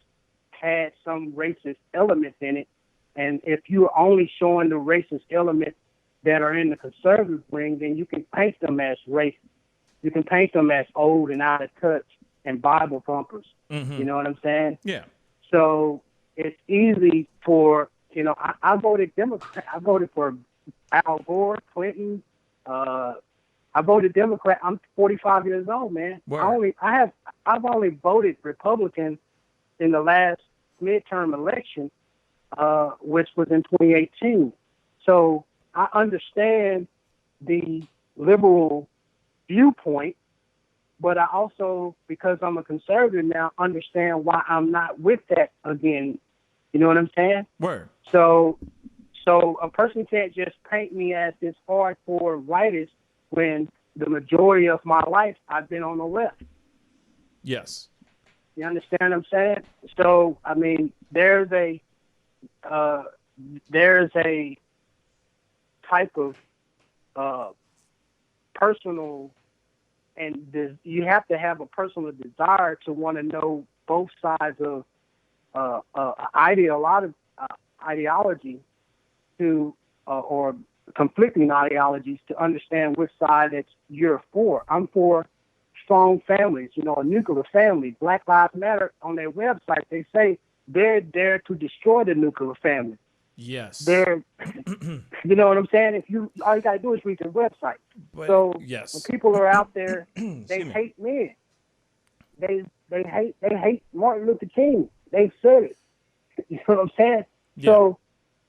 had some racist elements in it, and if you're only showing the racist elements that are in the conservative wing, then you can paint them as racist. You can paint them as old and out of touch and Bible thumpers. Mm-hmm. You know what I'm saying? Yeah. So it's easy for, I voted Democrat. I voted for Al Gore, Clinton. I voted Democrat. I'm 45 years old, man. I've only voted Republican in the last midterm election, which was in 2018. So I understand the liberal viewpoint, but I also, because I'm a conservative now, understand why I'm not with that again. You know what I'm saying? Word. So a person can't just paint me as this hardcore rightist when the majority of my life I've been on the left. Yes. You understand what I'm saying? So, I mean, there's a type of personal, and you have to have a personal desire to want to know both sides of ideology to or conflicting ideologies to understand which side that you're for. I'm for strong families, a nuclear family. Black Lives Matter, on their website, they say they're there to destroy the nuclear family. Yes. They're, you know what I'm saying? All you gotta do is read their website. So yes. when people are out there, they hate men. They hate Martin Luther King. They said it. You know what I'm saying? Yeah. So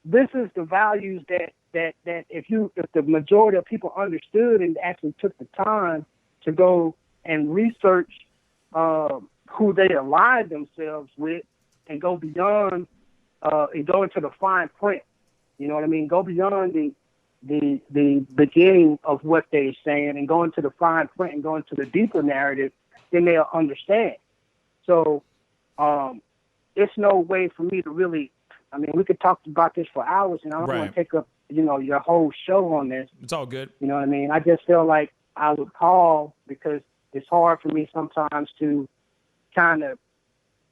this is the values that if the majority of people understood and actually took the time to go and research who they align themselves with and go beyond and go into the fine print. You know what I mean? Go beyond the beginning of what they're saying and go into the fine print and go into the deeper narrative, then they'll understand. So it's no way for me to really, I mean, we could talk about this for hours, and I don't want to take up, your whole show on this. It's all good. You know what I mean? I just feel like I would call because it's hard for me sometimes to kind of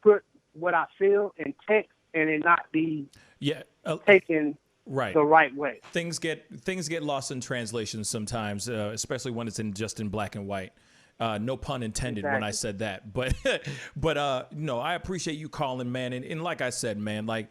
put what I feel in text and it not be taken right the right way. Things get lost in translation sometimes, especially when it's just in black and white. No pun intended when I said that, but no, I appreciate you calling, man. And like I said, man, like,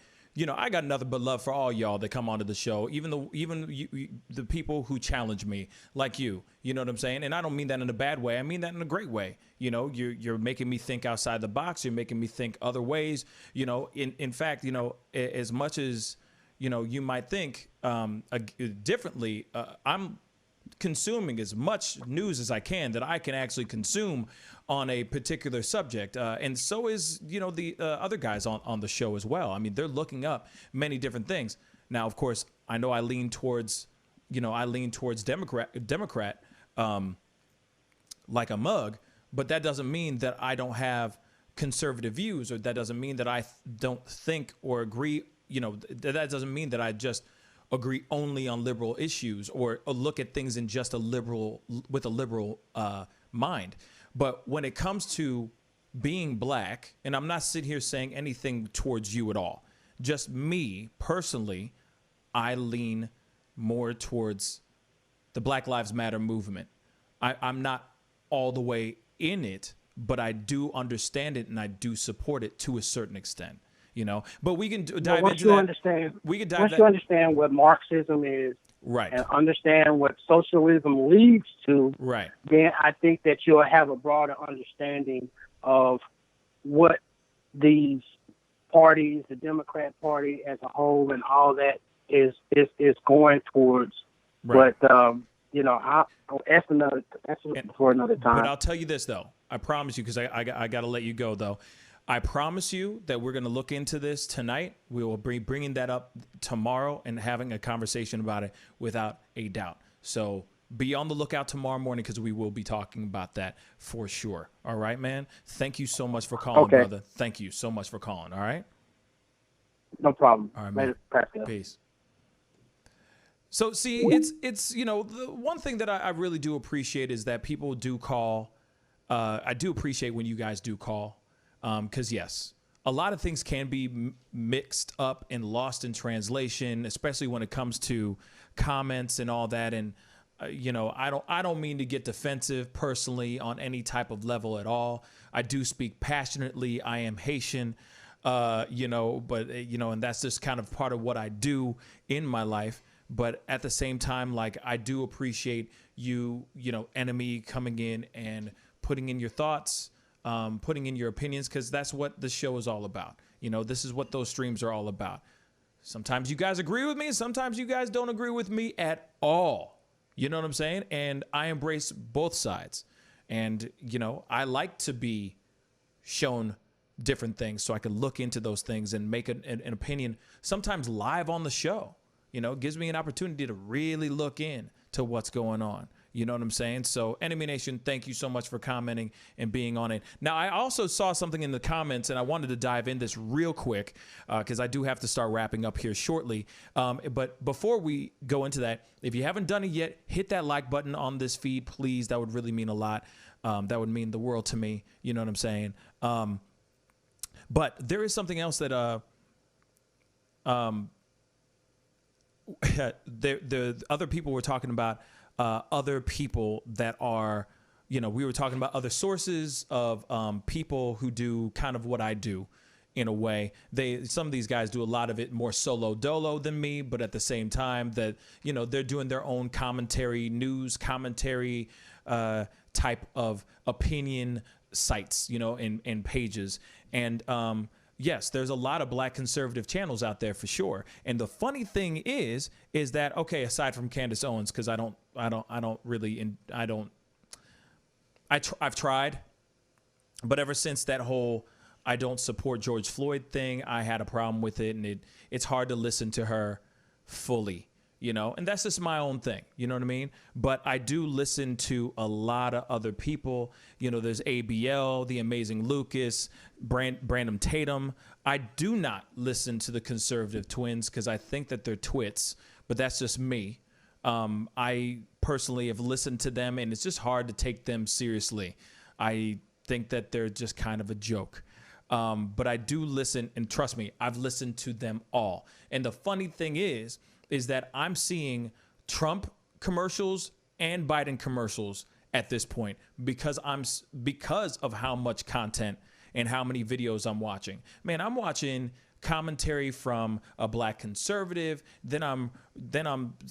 I got nothing but love for all y'all that come onto the show, even the people who challenge me, like you know what I'm saying? And I don't mean that in a bad way. I mean that in a great way. You're making me think outside the box. You're making me think other ways. In fact, as much as, you might think differently, I'm consuming as much news as I can that I can actually consume on a particular subject. And so is, the other guys on the show as well. I mean, they're looking up many different things. Now, of course, I know I lean towards Democrat like a mug, but that doesn't mean that I don't have conservative views, or that doesn't mean that I don't think or agree. That doesn't mean that I just agree only on liberal issues or look at things in just with a liberal mind. But when it comes to being black, and I'm not sitting here saying anything towards you at all, just me personally, I lean more towards the Black Lives Matter movement. I'm not all the way in it, but I do understand it and I do support it to a certain extent. But we can dive into that. Once you understand what Marxism is, right, and understand what socialism leads to, right, then I think that you'll have a broader understanding of what these parties, the Democrat Party as a whole, and all that is going towards. Right. But that's for another time. But I'll tell you this though, I promise you, because I got to let you go though. I promise you that we're going to look into this tonight. We will be bringing that up tomorrow and having a conversation about it without a doubt. So be on the lookout tomorrow morning, because we will be talking about that for sure. All right, man. Thank you so much for calling, brother. Thank you so much for calling. All right. No problem. All right, man. Later, Pascal. Peace. So see, it's the one thing that I really do appreciate is that people do call. I do appreciate when you guys do call. Because, yes, a lot of things can be mixed up and lost in translation, especially when it comes to comments and all that. And, I don't mean to get defensive personally on any type of level at all. I do speak passionately. I am Haitian, but, and that's just kind of part of what I do in my life. But at the same time, like, I do appreciate enemy coming in and putting in your thoughts, putting in your opinions, because that's what the show is all about. This is what those streams are all about. Sometimes you guys agree with me, sometimes you guys don't agree with me at all. You know what I'm saying? And I embrace both sides. And, I like to be shown different things so I can look into those things and make an opinion, sometimes live on the show. It gives me an opportunity to really look in to what's going on. You know what I'm saying? So, Enemy Nation, thank you so much for commenting and being on it. Now, I also saw something in the comments, and I wanted to dive in this real quick because I do have to start wrapping up here shortly. But before we go into that, if you haven't done it yet, hit that like button on this feed, please. That would really mean a lot. That would mean the world to me. You know what I'm saying? But there is something else that the other people were talking about. Other people that are, we were talking about other sources of people who do kind of what I do in a way. Some of these guys do a lot of it more solo dolo than me, but at the same time that, they're doing their own commentary, news commentary type of opinion sites, and pages. And yes, there's a lot of black conservative channels out there for sure. And the funny thing is that, okay, aside from Candace Owens, because I've tried, but ever since that whole I don't support George Floyd thing, I had a problem with it, and it's hard to listen to her fully, and that's just my own thing, you know what I mean? But I do listen to a lot of other people. There's ABL, The Amazing Lucas, Brandon Tatum. I do not listen to the conservative twins because I think that they're twits, but that's just me. I personally have listened to them, and it's just hard to take them seriously. I think that they're just kind of a joke. But I do listen, and trust me, I've listened to them all. And the funny thing is is that I'm seeing Trump commercials and Biden commercials at this point because of how much content and how many videos I'm watching. Man, I'm watching commentary from a black conservative. Then I'm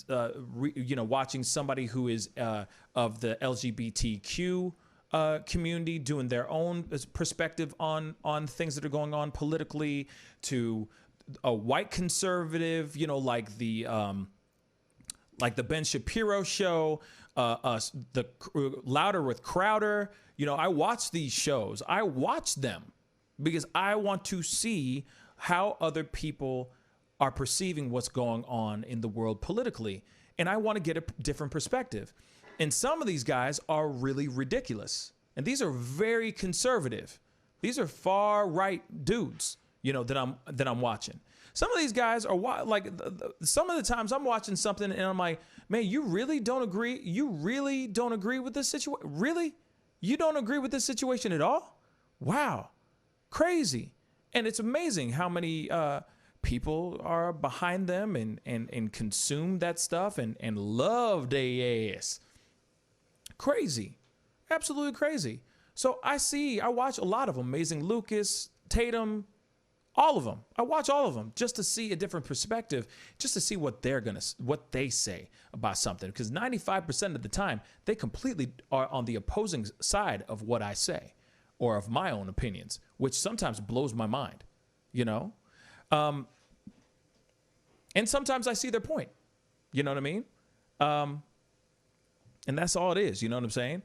watching somebody who is of the LGBTQ community doing their own perspective on things that are going on politically, to a white conservative, like the Ben Shapiro show, the Louder with Crowder. I watch these shows. I watch them because I want to see how other people are perceiving what's going on in the world politically. And I want to get a different perspective. And some of these guys are really ridiculous. And these are very conservative. These are far right dudes, that I'm watching. Some of these guys are like, some of the times I'm watching something and I'm like, man, you really don't agree? You really don't agree with this situation? Really? You don't agree with this situation at all? Wow. Crazy. And it's amazing how many people are behind them and consume that stuff and love their ass. Crazy. Absolutely crazy. So I watch a lot of them. Amazing Lucas, Tatum, all of them. I watch all of them just to see a different perspective, just to see what they say about something. Because 95% of the time, they completely are on the opposing side of what I say or of my own opinions, which sometimes blows my mind, and sometimes I see their point, you know what I mean? And that's all it is, you know what I'm saying?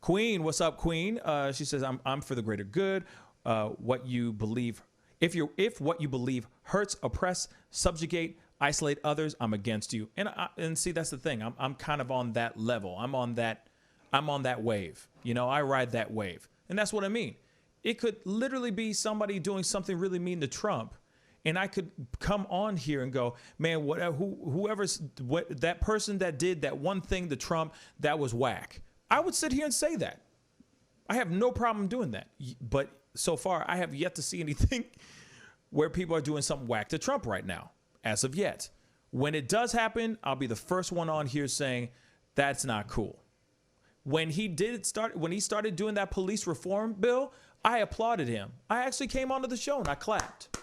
Queen, what's up, Queen? She says, I'm for the greater good. What you believe, if what you believe hurts, oppress, subjugate, isolate others, I'm against you. And see, that's the thing. I'm kind of on that level. I'm on that wave. I ride that wave. And that's what I mean. It could literally be somebody doing something really mean to Trump, and I could come on here and go, man, that person that did that one thing to Trump, that was whack. I would sit here and say that. I have no problem doing that. But so far, I have yet to see anything where people are doing something whack to Trump right now, as of yet. When it does happen, I'll be the first one on here saying that's not cool. When he started doing that police reform bill, I applauded him. I actually came onto the show and I clapped.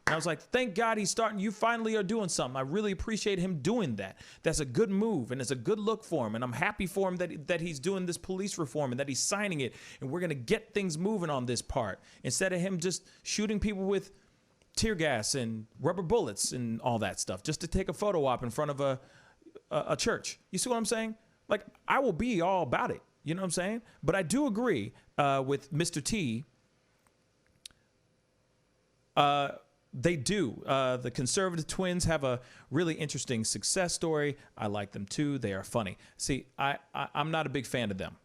And I was like, thank God you finally are doing something. I really appreciate him doing that. That's a good move and it's a good look for him. And I'm happy for him that he's doing this police reform and that he's signing it. And we're going to get things moving on this part instead of him just shooting people with tear gas and rubber bullets and all that stuff just to take a photo op in front of a church. You see what I'm saying? Like, I will be all about it. You know what I'm saying? But I do agree with Mr. T. They do. The conservative twins have a really interesting success story. I like them too. They are funny. See, I'm not a big fan of them.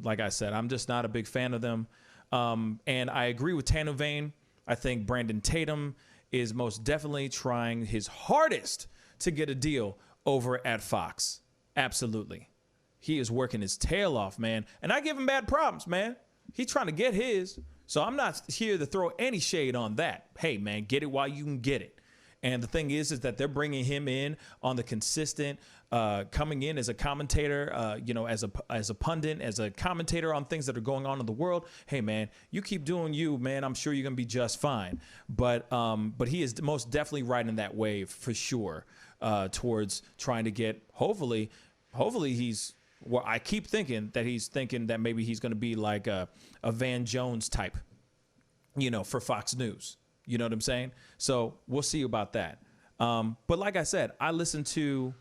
Like I said, I'm just not a big fan of them. And I agree with Tano Vane. I think Brandon Tatum is most definitely trying his hardest to get a deal over at Fox. Absolutely. He is working his tail off, man. And I give him bad problems, man. He's trying to get his. So I'm not here to throw any shade on that. Hey, man, get it while you can get it. And the thing is that they're bringing him in on the consistent, coming in as a commentator, as a pundit, as a commentator on things that are going on in the world. Hey, man, you keep doing you, man. I'm sure you're gonna be just fine. But he is most definitely riding that wave for sure towards trying to get. Hopefully he's. Well, I keep thinking that maybe he's going to be like a Van Jones type, for Fox News. You know what I'm saying? So we'll see about that. But like I said, I listen to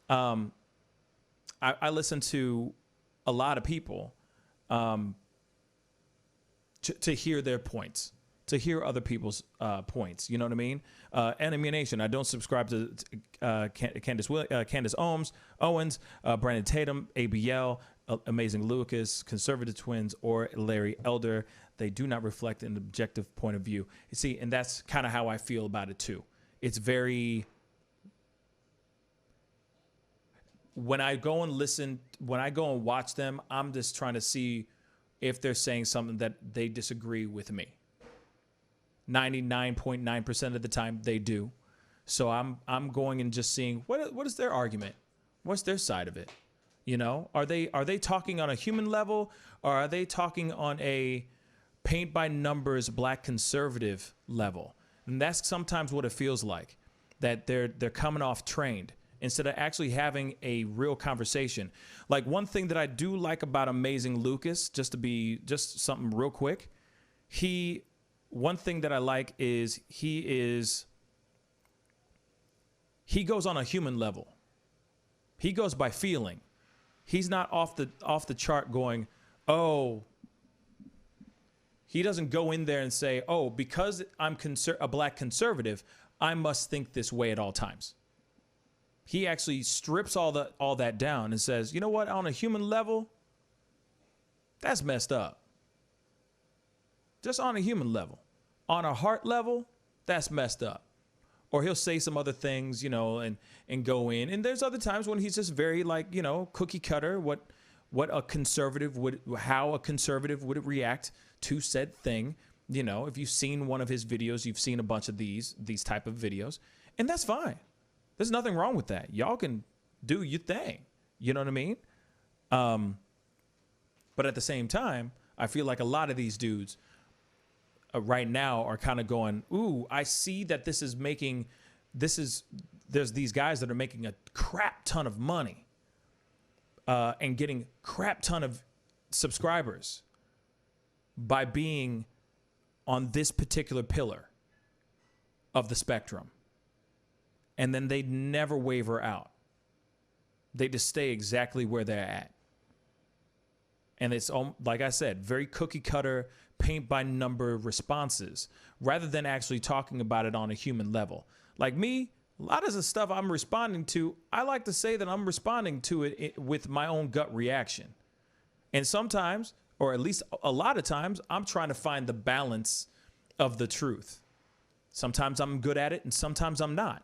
a lot of people to hear their points, to hear other people's points. You know what I mean? Enemy Nation. I don't subscribe to Candace Owens, Brandon Tatum, ABL, Amazing Lucas, Conservative Twins, or Larry Elder. They do not reflect an objective point of view. You see, and that's kind of how I feel about it too. It's very. When I go and watch them, I'm just trying to see if they're saying something that they disagree with me. 99.9% of the time they do. So I'm going and just seeing what is their argument? What's their side of it? You know, are they talking on a human level, or are they talking on a paint by numbers black conservative level? And that's sometimes what it feels like, that they're coming off trained instead of actually having a real conversation. Like, one thing that I do like about Amazing Lucas, just something real quick, one thing that I like is he goes on a human level. He goes by feeling. He's not off the chart going, oh. He doesn't go in there and say, oh, because I'm a black conservative, I must think this way at all times. He actually strips all that down and says, you know what, on a human level, that's messed up. Just on a human level. On a heart level, that's messed up. Or he'll say some other things, you know, and go in. And there's other times when he's just very, like, you know, cookie cutter, how a conservative would react to said thing. You know, if you've seen one of his videos, you've seen a bunch of these type of videos, and that's fine. There's nothing wrong with that. Y'all can do your thing. You know what I mean? But at the same time, I feel like a lot of these dudes right now are kind of going, ooh, I see that there's these guys that are making a crap ton of money and getting crap ton of subscribers by being on this particular pillar of the spectrum. And then they never waver out. They just stay exactly where they're at. And it's, like I said, very cookie cutter, paint by number responses, rather than actually talking about it on a human level. Like me, a lot of the stuff I'm responding to, I like to say that I'm responding to it with my own gut reaction. And sometimes, or at least a lot of times, I'm trying to find the balance of the truth. Sometimes I'm good at it and sometimes I'm not.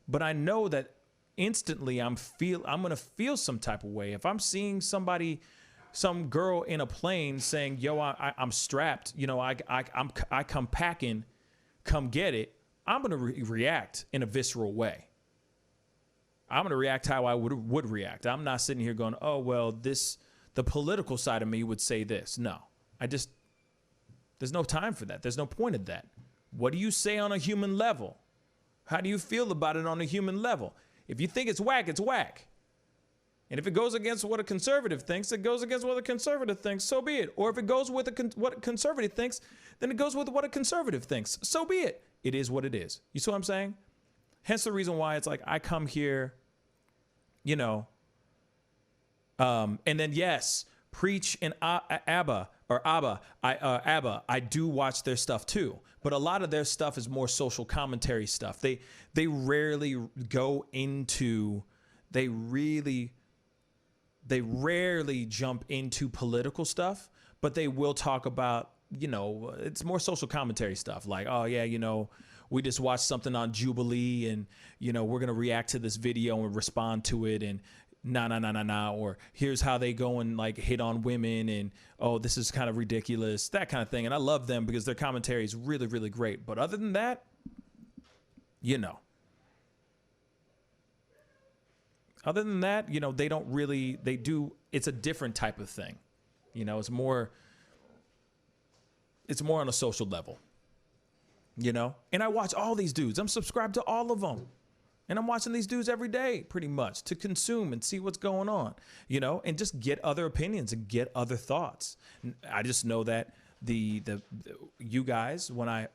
But I know that instantly I'm going to feel some type of way. If I'm seeing some girl in a plane saying, yo, I'm strapped, you know, I come packing, come get it, I'm going to react in a visceral way. I'm going to react how I would react. I'm not sitting here going, oh, well, the political side of me would say this. No, there's no time for that. There's no point of that. What do you say on a human level? How do you feel about it on a human level? If you think it's whack, it's whack. And if it goes against what a conservative thinks, it goes against what a conservative thinks, so be it. Or if it goes with what a conservative thinks, then it goes with what a conservative thinks, so be it. It is what it is. You see what I'm saying? Hence the reason why it's like I come here, you know, and then, yes, Preach and ABBA, I do watch their stuff too. But a lot of their stuff is more social commentary stuff. They rarely go into, they rarely jump into political stuff, but they will talk about, you know, it's more social commentary stuff. Like, oh yeah, you know, we just watched something on Jubilee and, you know, we're going to react to this video and respond to it and nah, or here's how they go and like hit on women and, oh, this is kind of ridiculous, that kind of thing. And I love them because their commentary is really, really great. But other than that, you know, they don't really, it's a different type of thing. You know, it's more on a social level, you know, and I watch all these dudes. I'm subscribed to all of them. And I'm watching these dudes every day, pretty much, to consume and see what's going on, you know, and just get other opinions and get other thoughts. I just know that you guys, when I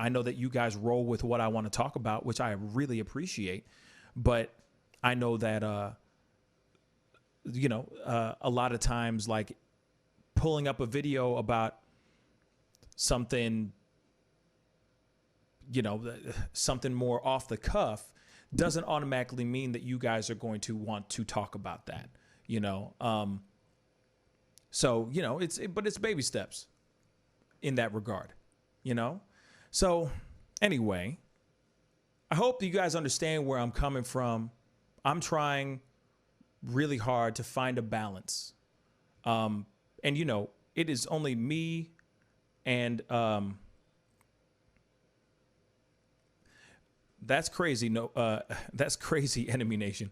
know that you guys roll with what I want to talk about, which I really appreciate, but I know that, you know, a lot of times, like pulling up a video about something, you know, something more off the cuff, doesn't automatically mean that you guys are going to want to talk about that, you know? So, you know, but it's baby steps in that regard, you know? So anyway, I hope you guys understand where I'm coming from. I'm trying really hard to find a balance. And, you know, it is only me and, That's crazy. No, that's crazy. Enemy Nation.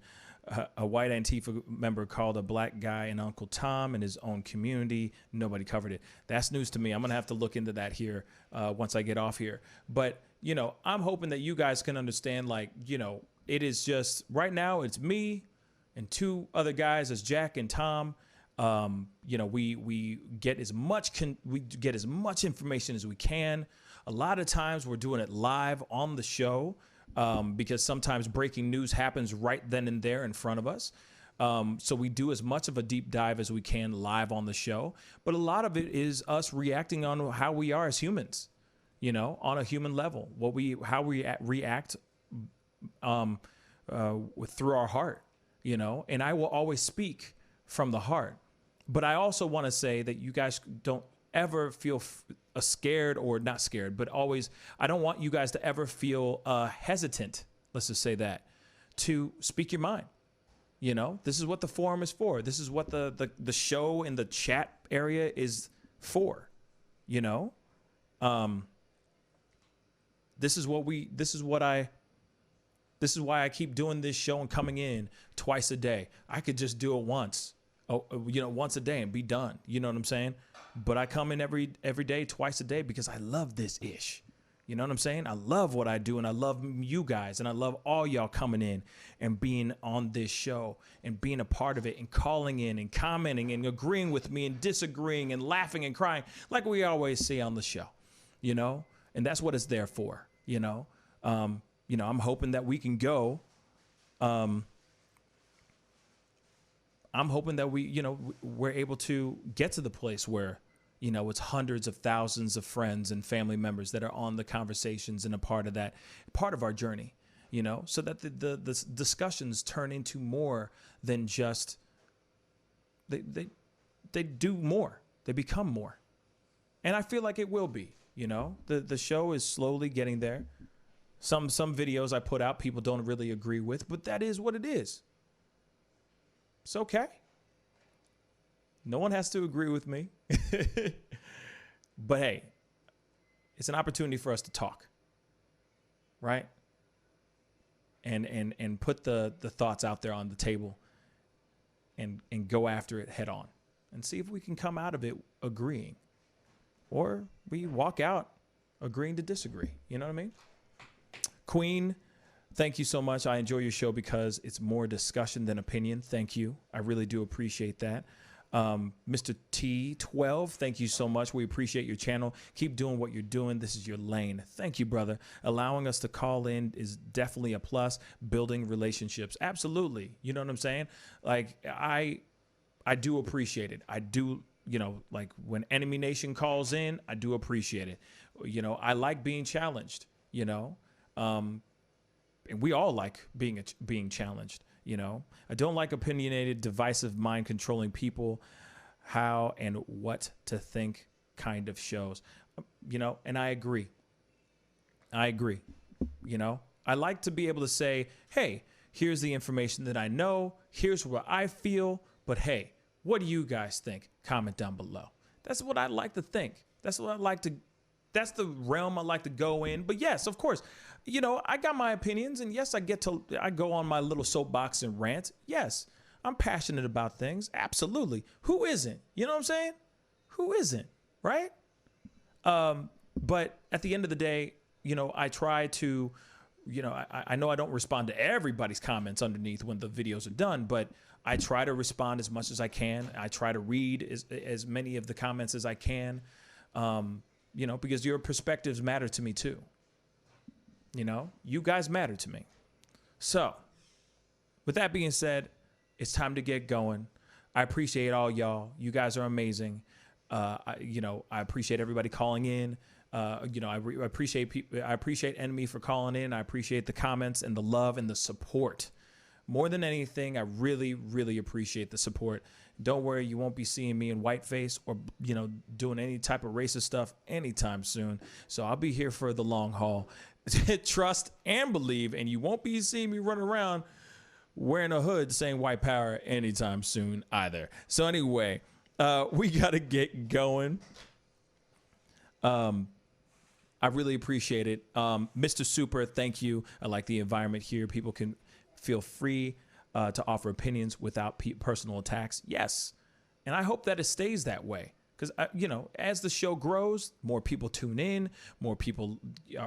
A white Antifa member called a black guy an Uncle Tom in his own community. Nobody covered it. That's news to me. I'm going to have to look into that here once I get off here. But, you know, I'm hoping that you guys can understand, like, you know, it is just right now it's me and two other guys as Jack and Tom. You know, we get as much information as we can. A lot of times we're doing it live on the show. Because sometimes breaking news happens right then and there in front of us. So we do as much of a deep dive as we can live on the show. But a lot of it is us reacting on how we are as humans, you know, on a human level, how we react through our heart, you know. And I will always speak from the heart. But I also want to say that you guys don't ever feel scared, or not scared, but always, I don't want you guys to ever feel hesitant, let's just say that, to speak your mind. You know, this is what the forum is for. This is what the show in the chat area is for, you know. This is why I keep doing this show and coming in twice a day. I could just do it once, once a day and be done. You know what I'm saying? But I come in every day, twice a day, because I love this ish. You know what I'm saying? I love what I do, and I love you guys, and I love all y'all coming in and being on this show and being a part of it and calling in and commenting and agreeing with me and disagreeing and laughing and crying like we always say on the show, you know? And that's what it's there for, you know? I'm hoping that we can go. I'm hoping that we're able to get to the place where, you know, it's hundreds of thousands of friends and family members that are on the conversations and a part of our journey, you know, so that the discussions turn into more than just, they do more, they become more. And I feel like it will be, you know, the show is slowly getting there. Some videos I put out, people don't really agree with, but that is what it is. It's okay. No one has to agree with me. But hey, it's an opportunity for us to talk, right? And put the thoughts out there on the table and go after it head on and see if we can come out of it agreeing, or we walk out agreeing to disagree. You know what I mean? Queen, thank you so much. I enjoy your show because it's more discussion than opinion. Thank you. I really do appreciate that. Mr. T12, thank you so much. We appreciate your channel. Keep doing what you're doing. This is your lane. Thank you, brother. Allowing us to call in is definitely a plus. Building relationships. Absolutely. You know what I'm saying? Like, I do appreciate it. I do, you know, like when Enemy Nation calls in, I do appreciate it. You know, I like being challenged, you know, and we all like being challenged. You know, I don't like opinionated, divisive, mind-controlling people, how and what to think kind of shows. You know, and I agree. You know, I like to be able to say, hey, here's the information that I know. Here's what I feel. But hey, what do you guys think? Comment down below. That's what I like to think. That's what I like to. That's the realm I like to go in. But yes, of course, you know, I got my opinions, and yes, I go on my little soapbox and rant. Yes, I'm passionate about things. Absolutely. Who isn't? You know what I'm saying? Who isn't? Right? But at the end of the day, you know, I try to, you know, I know I don't respond to everybody's comments underneath when the videos are done, but I try to respond as much as I can. I try to read as many of the comments as I can. You know, because your perspectives matter to me too. You know, you guys matter to me. So, with that being said, it's time to get going. I appreciate all y'all. You guys are amazing. You know, I appreciate everybody calling in. You know, I appreciate Enemy for calling in. I appreciate the comments and the love and the support. More than anything, I really, really appreciate the support. Don't worry, you won't be seeing me in whiteface or, you know, doing any type of racist stuff anytime soon. So I'll be here for the long haul. Trust and believe, and you won't be seeing me run around wearing a hood saying white power anytime soon either. So anyway, we got to get going. I really appreciate it. Mr. Super, thank you. I like the environment here. People can feel free to offer opinions without personal attacks. Yes. And I hope that it stays that way. Because, you know, as the show grows, more people tune in, more people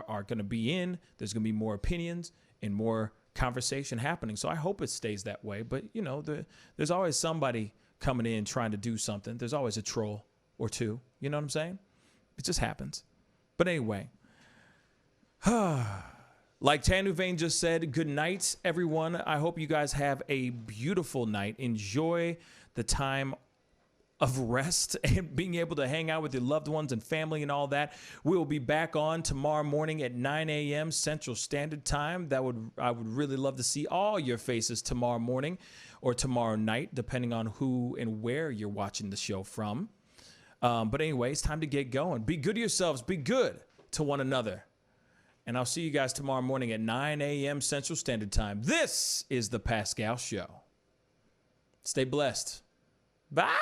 are going to be in. There's going to be more opinions and more conversation happening. So I hope it stays that way. But, you know, there's always somebody coming in trying to do something. There's always a troll or two. You know what I'm saying? It just happens. But anyway, like Tanu Vane just said, good night, everyone. I hope you guys have a beautiful night. Enjoy the time of rest and being able to hang out with your loved ones and family and all that. We will be back on tomorrow morning at 9 a.m. Central Standard Time. I would really love to see all your faces tomorrow morning or tomorrow night, depending on who and where you're watching the show from. But anyway, it's time to get going. Be good to yourselves. Be good to one another. And I'll see you guys tomorrow morning at 9 a.m. Central Standard Time. This is The Pascal Show. Stay blessed. Bye.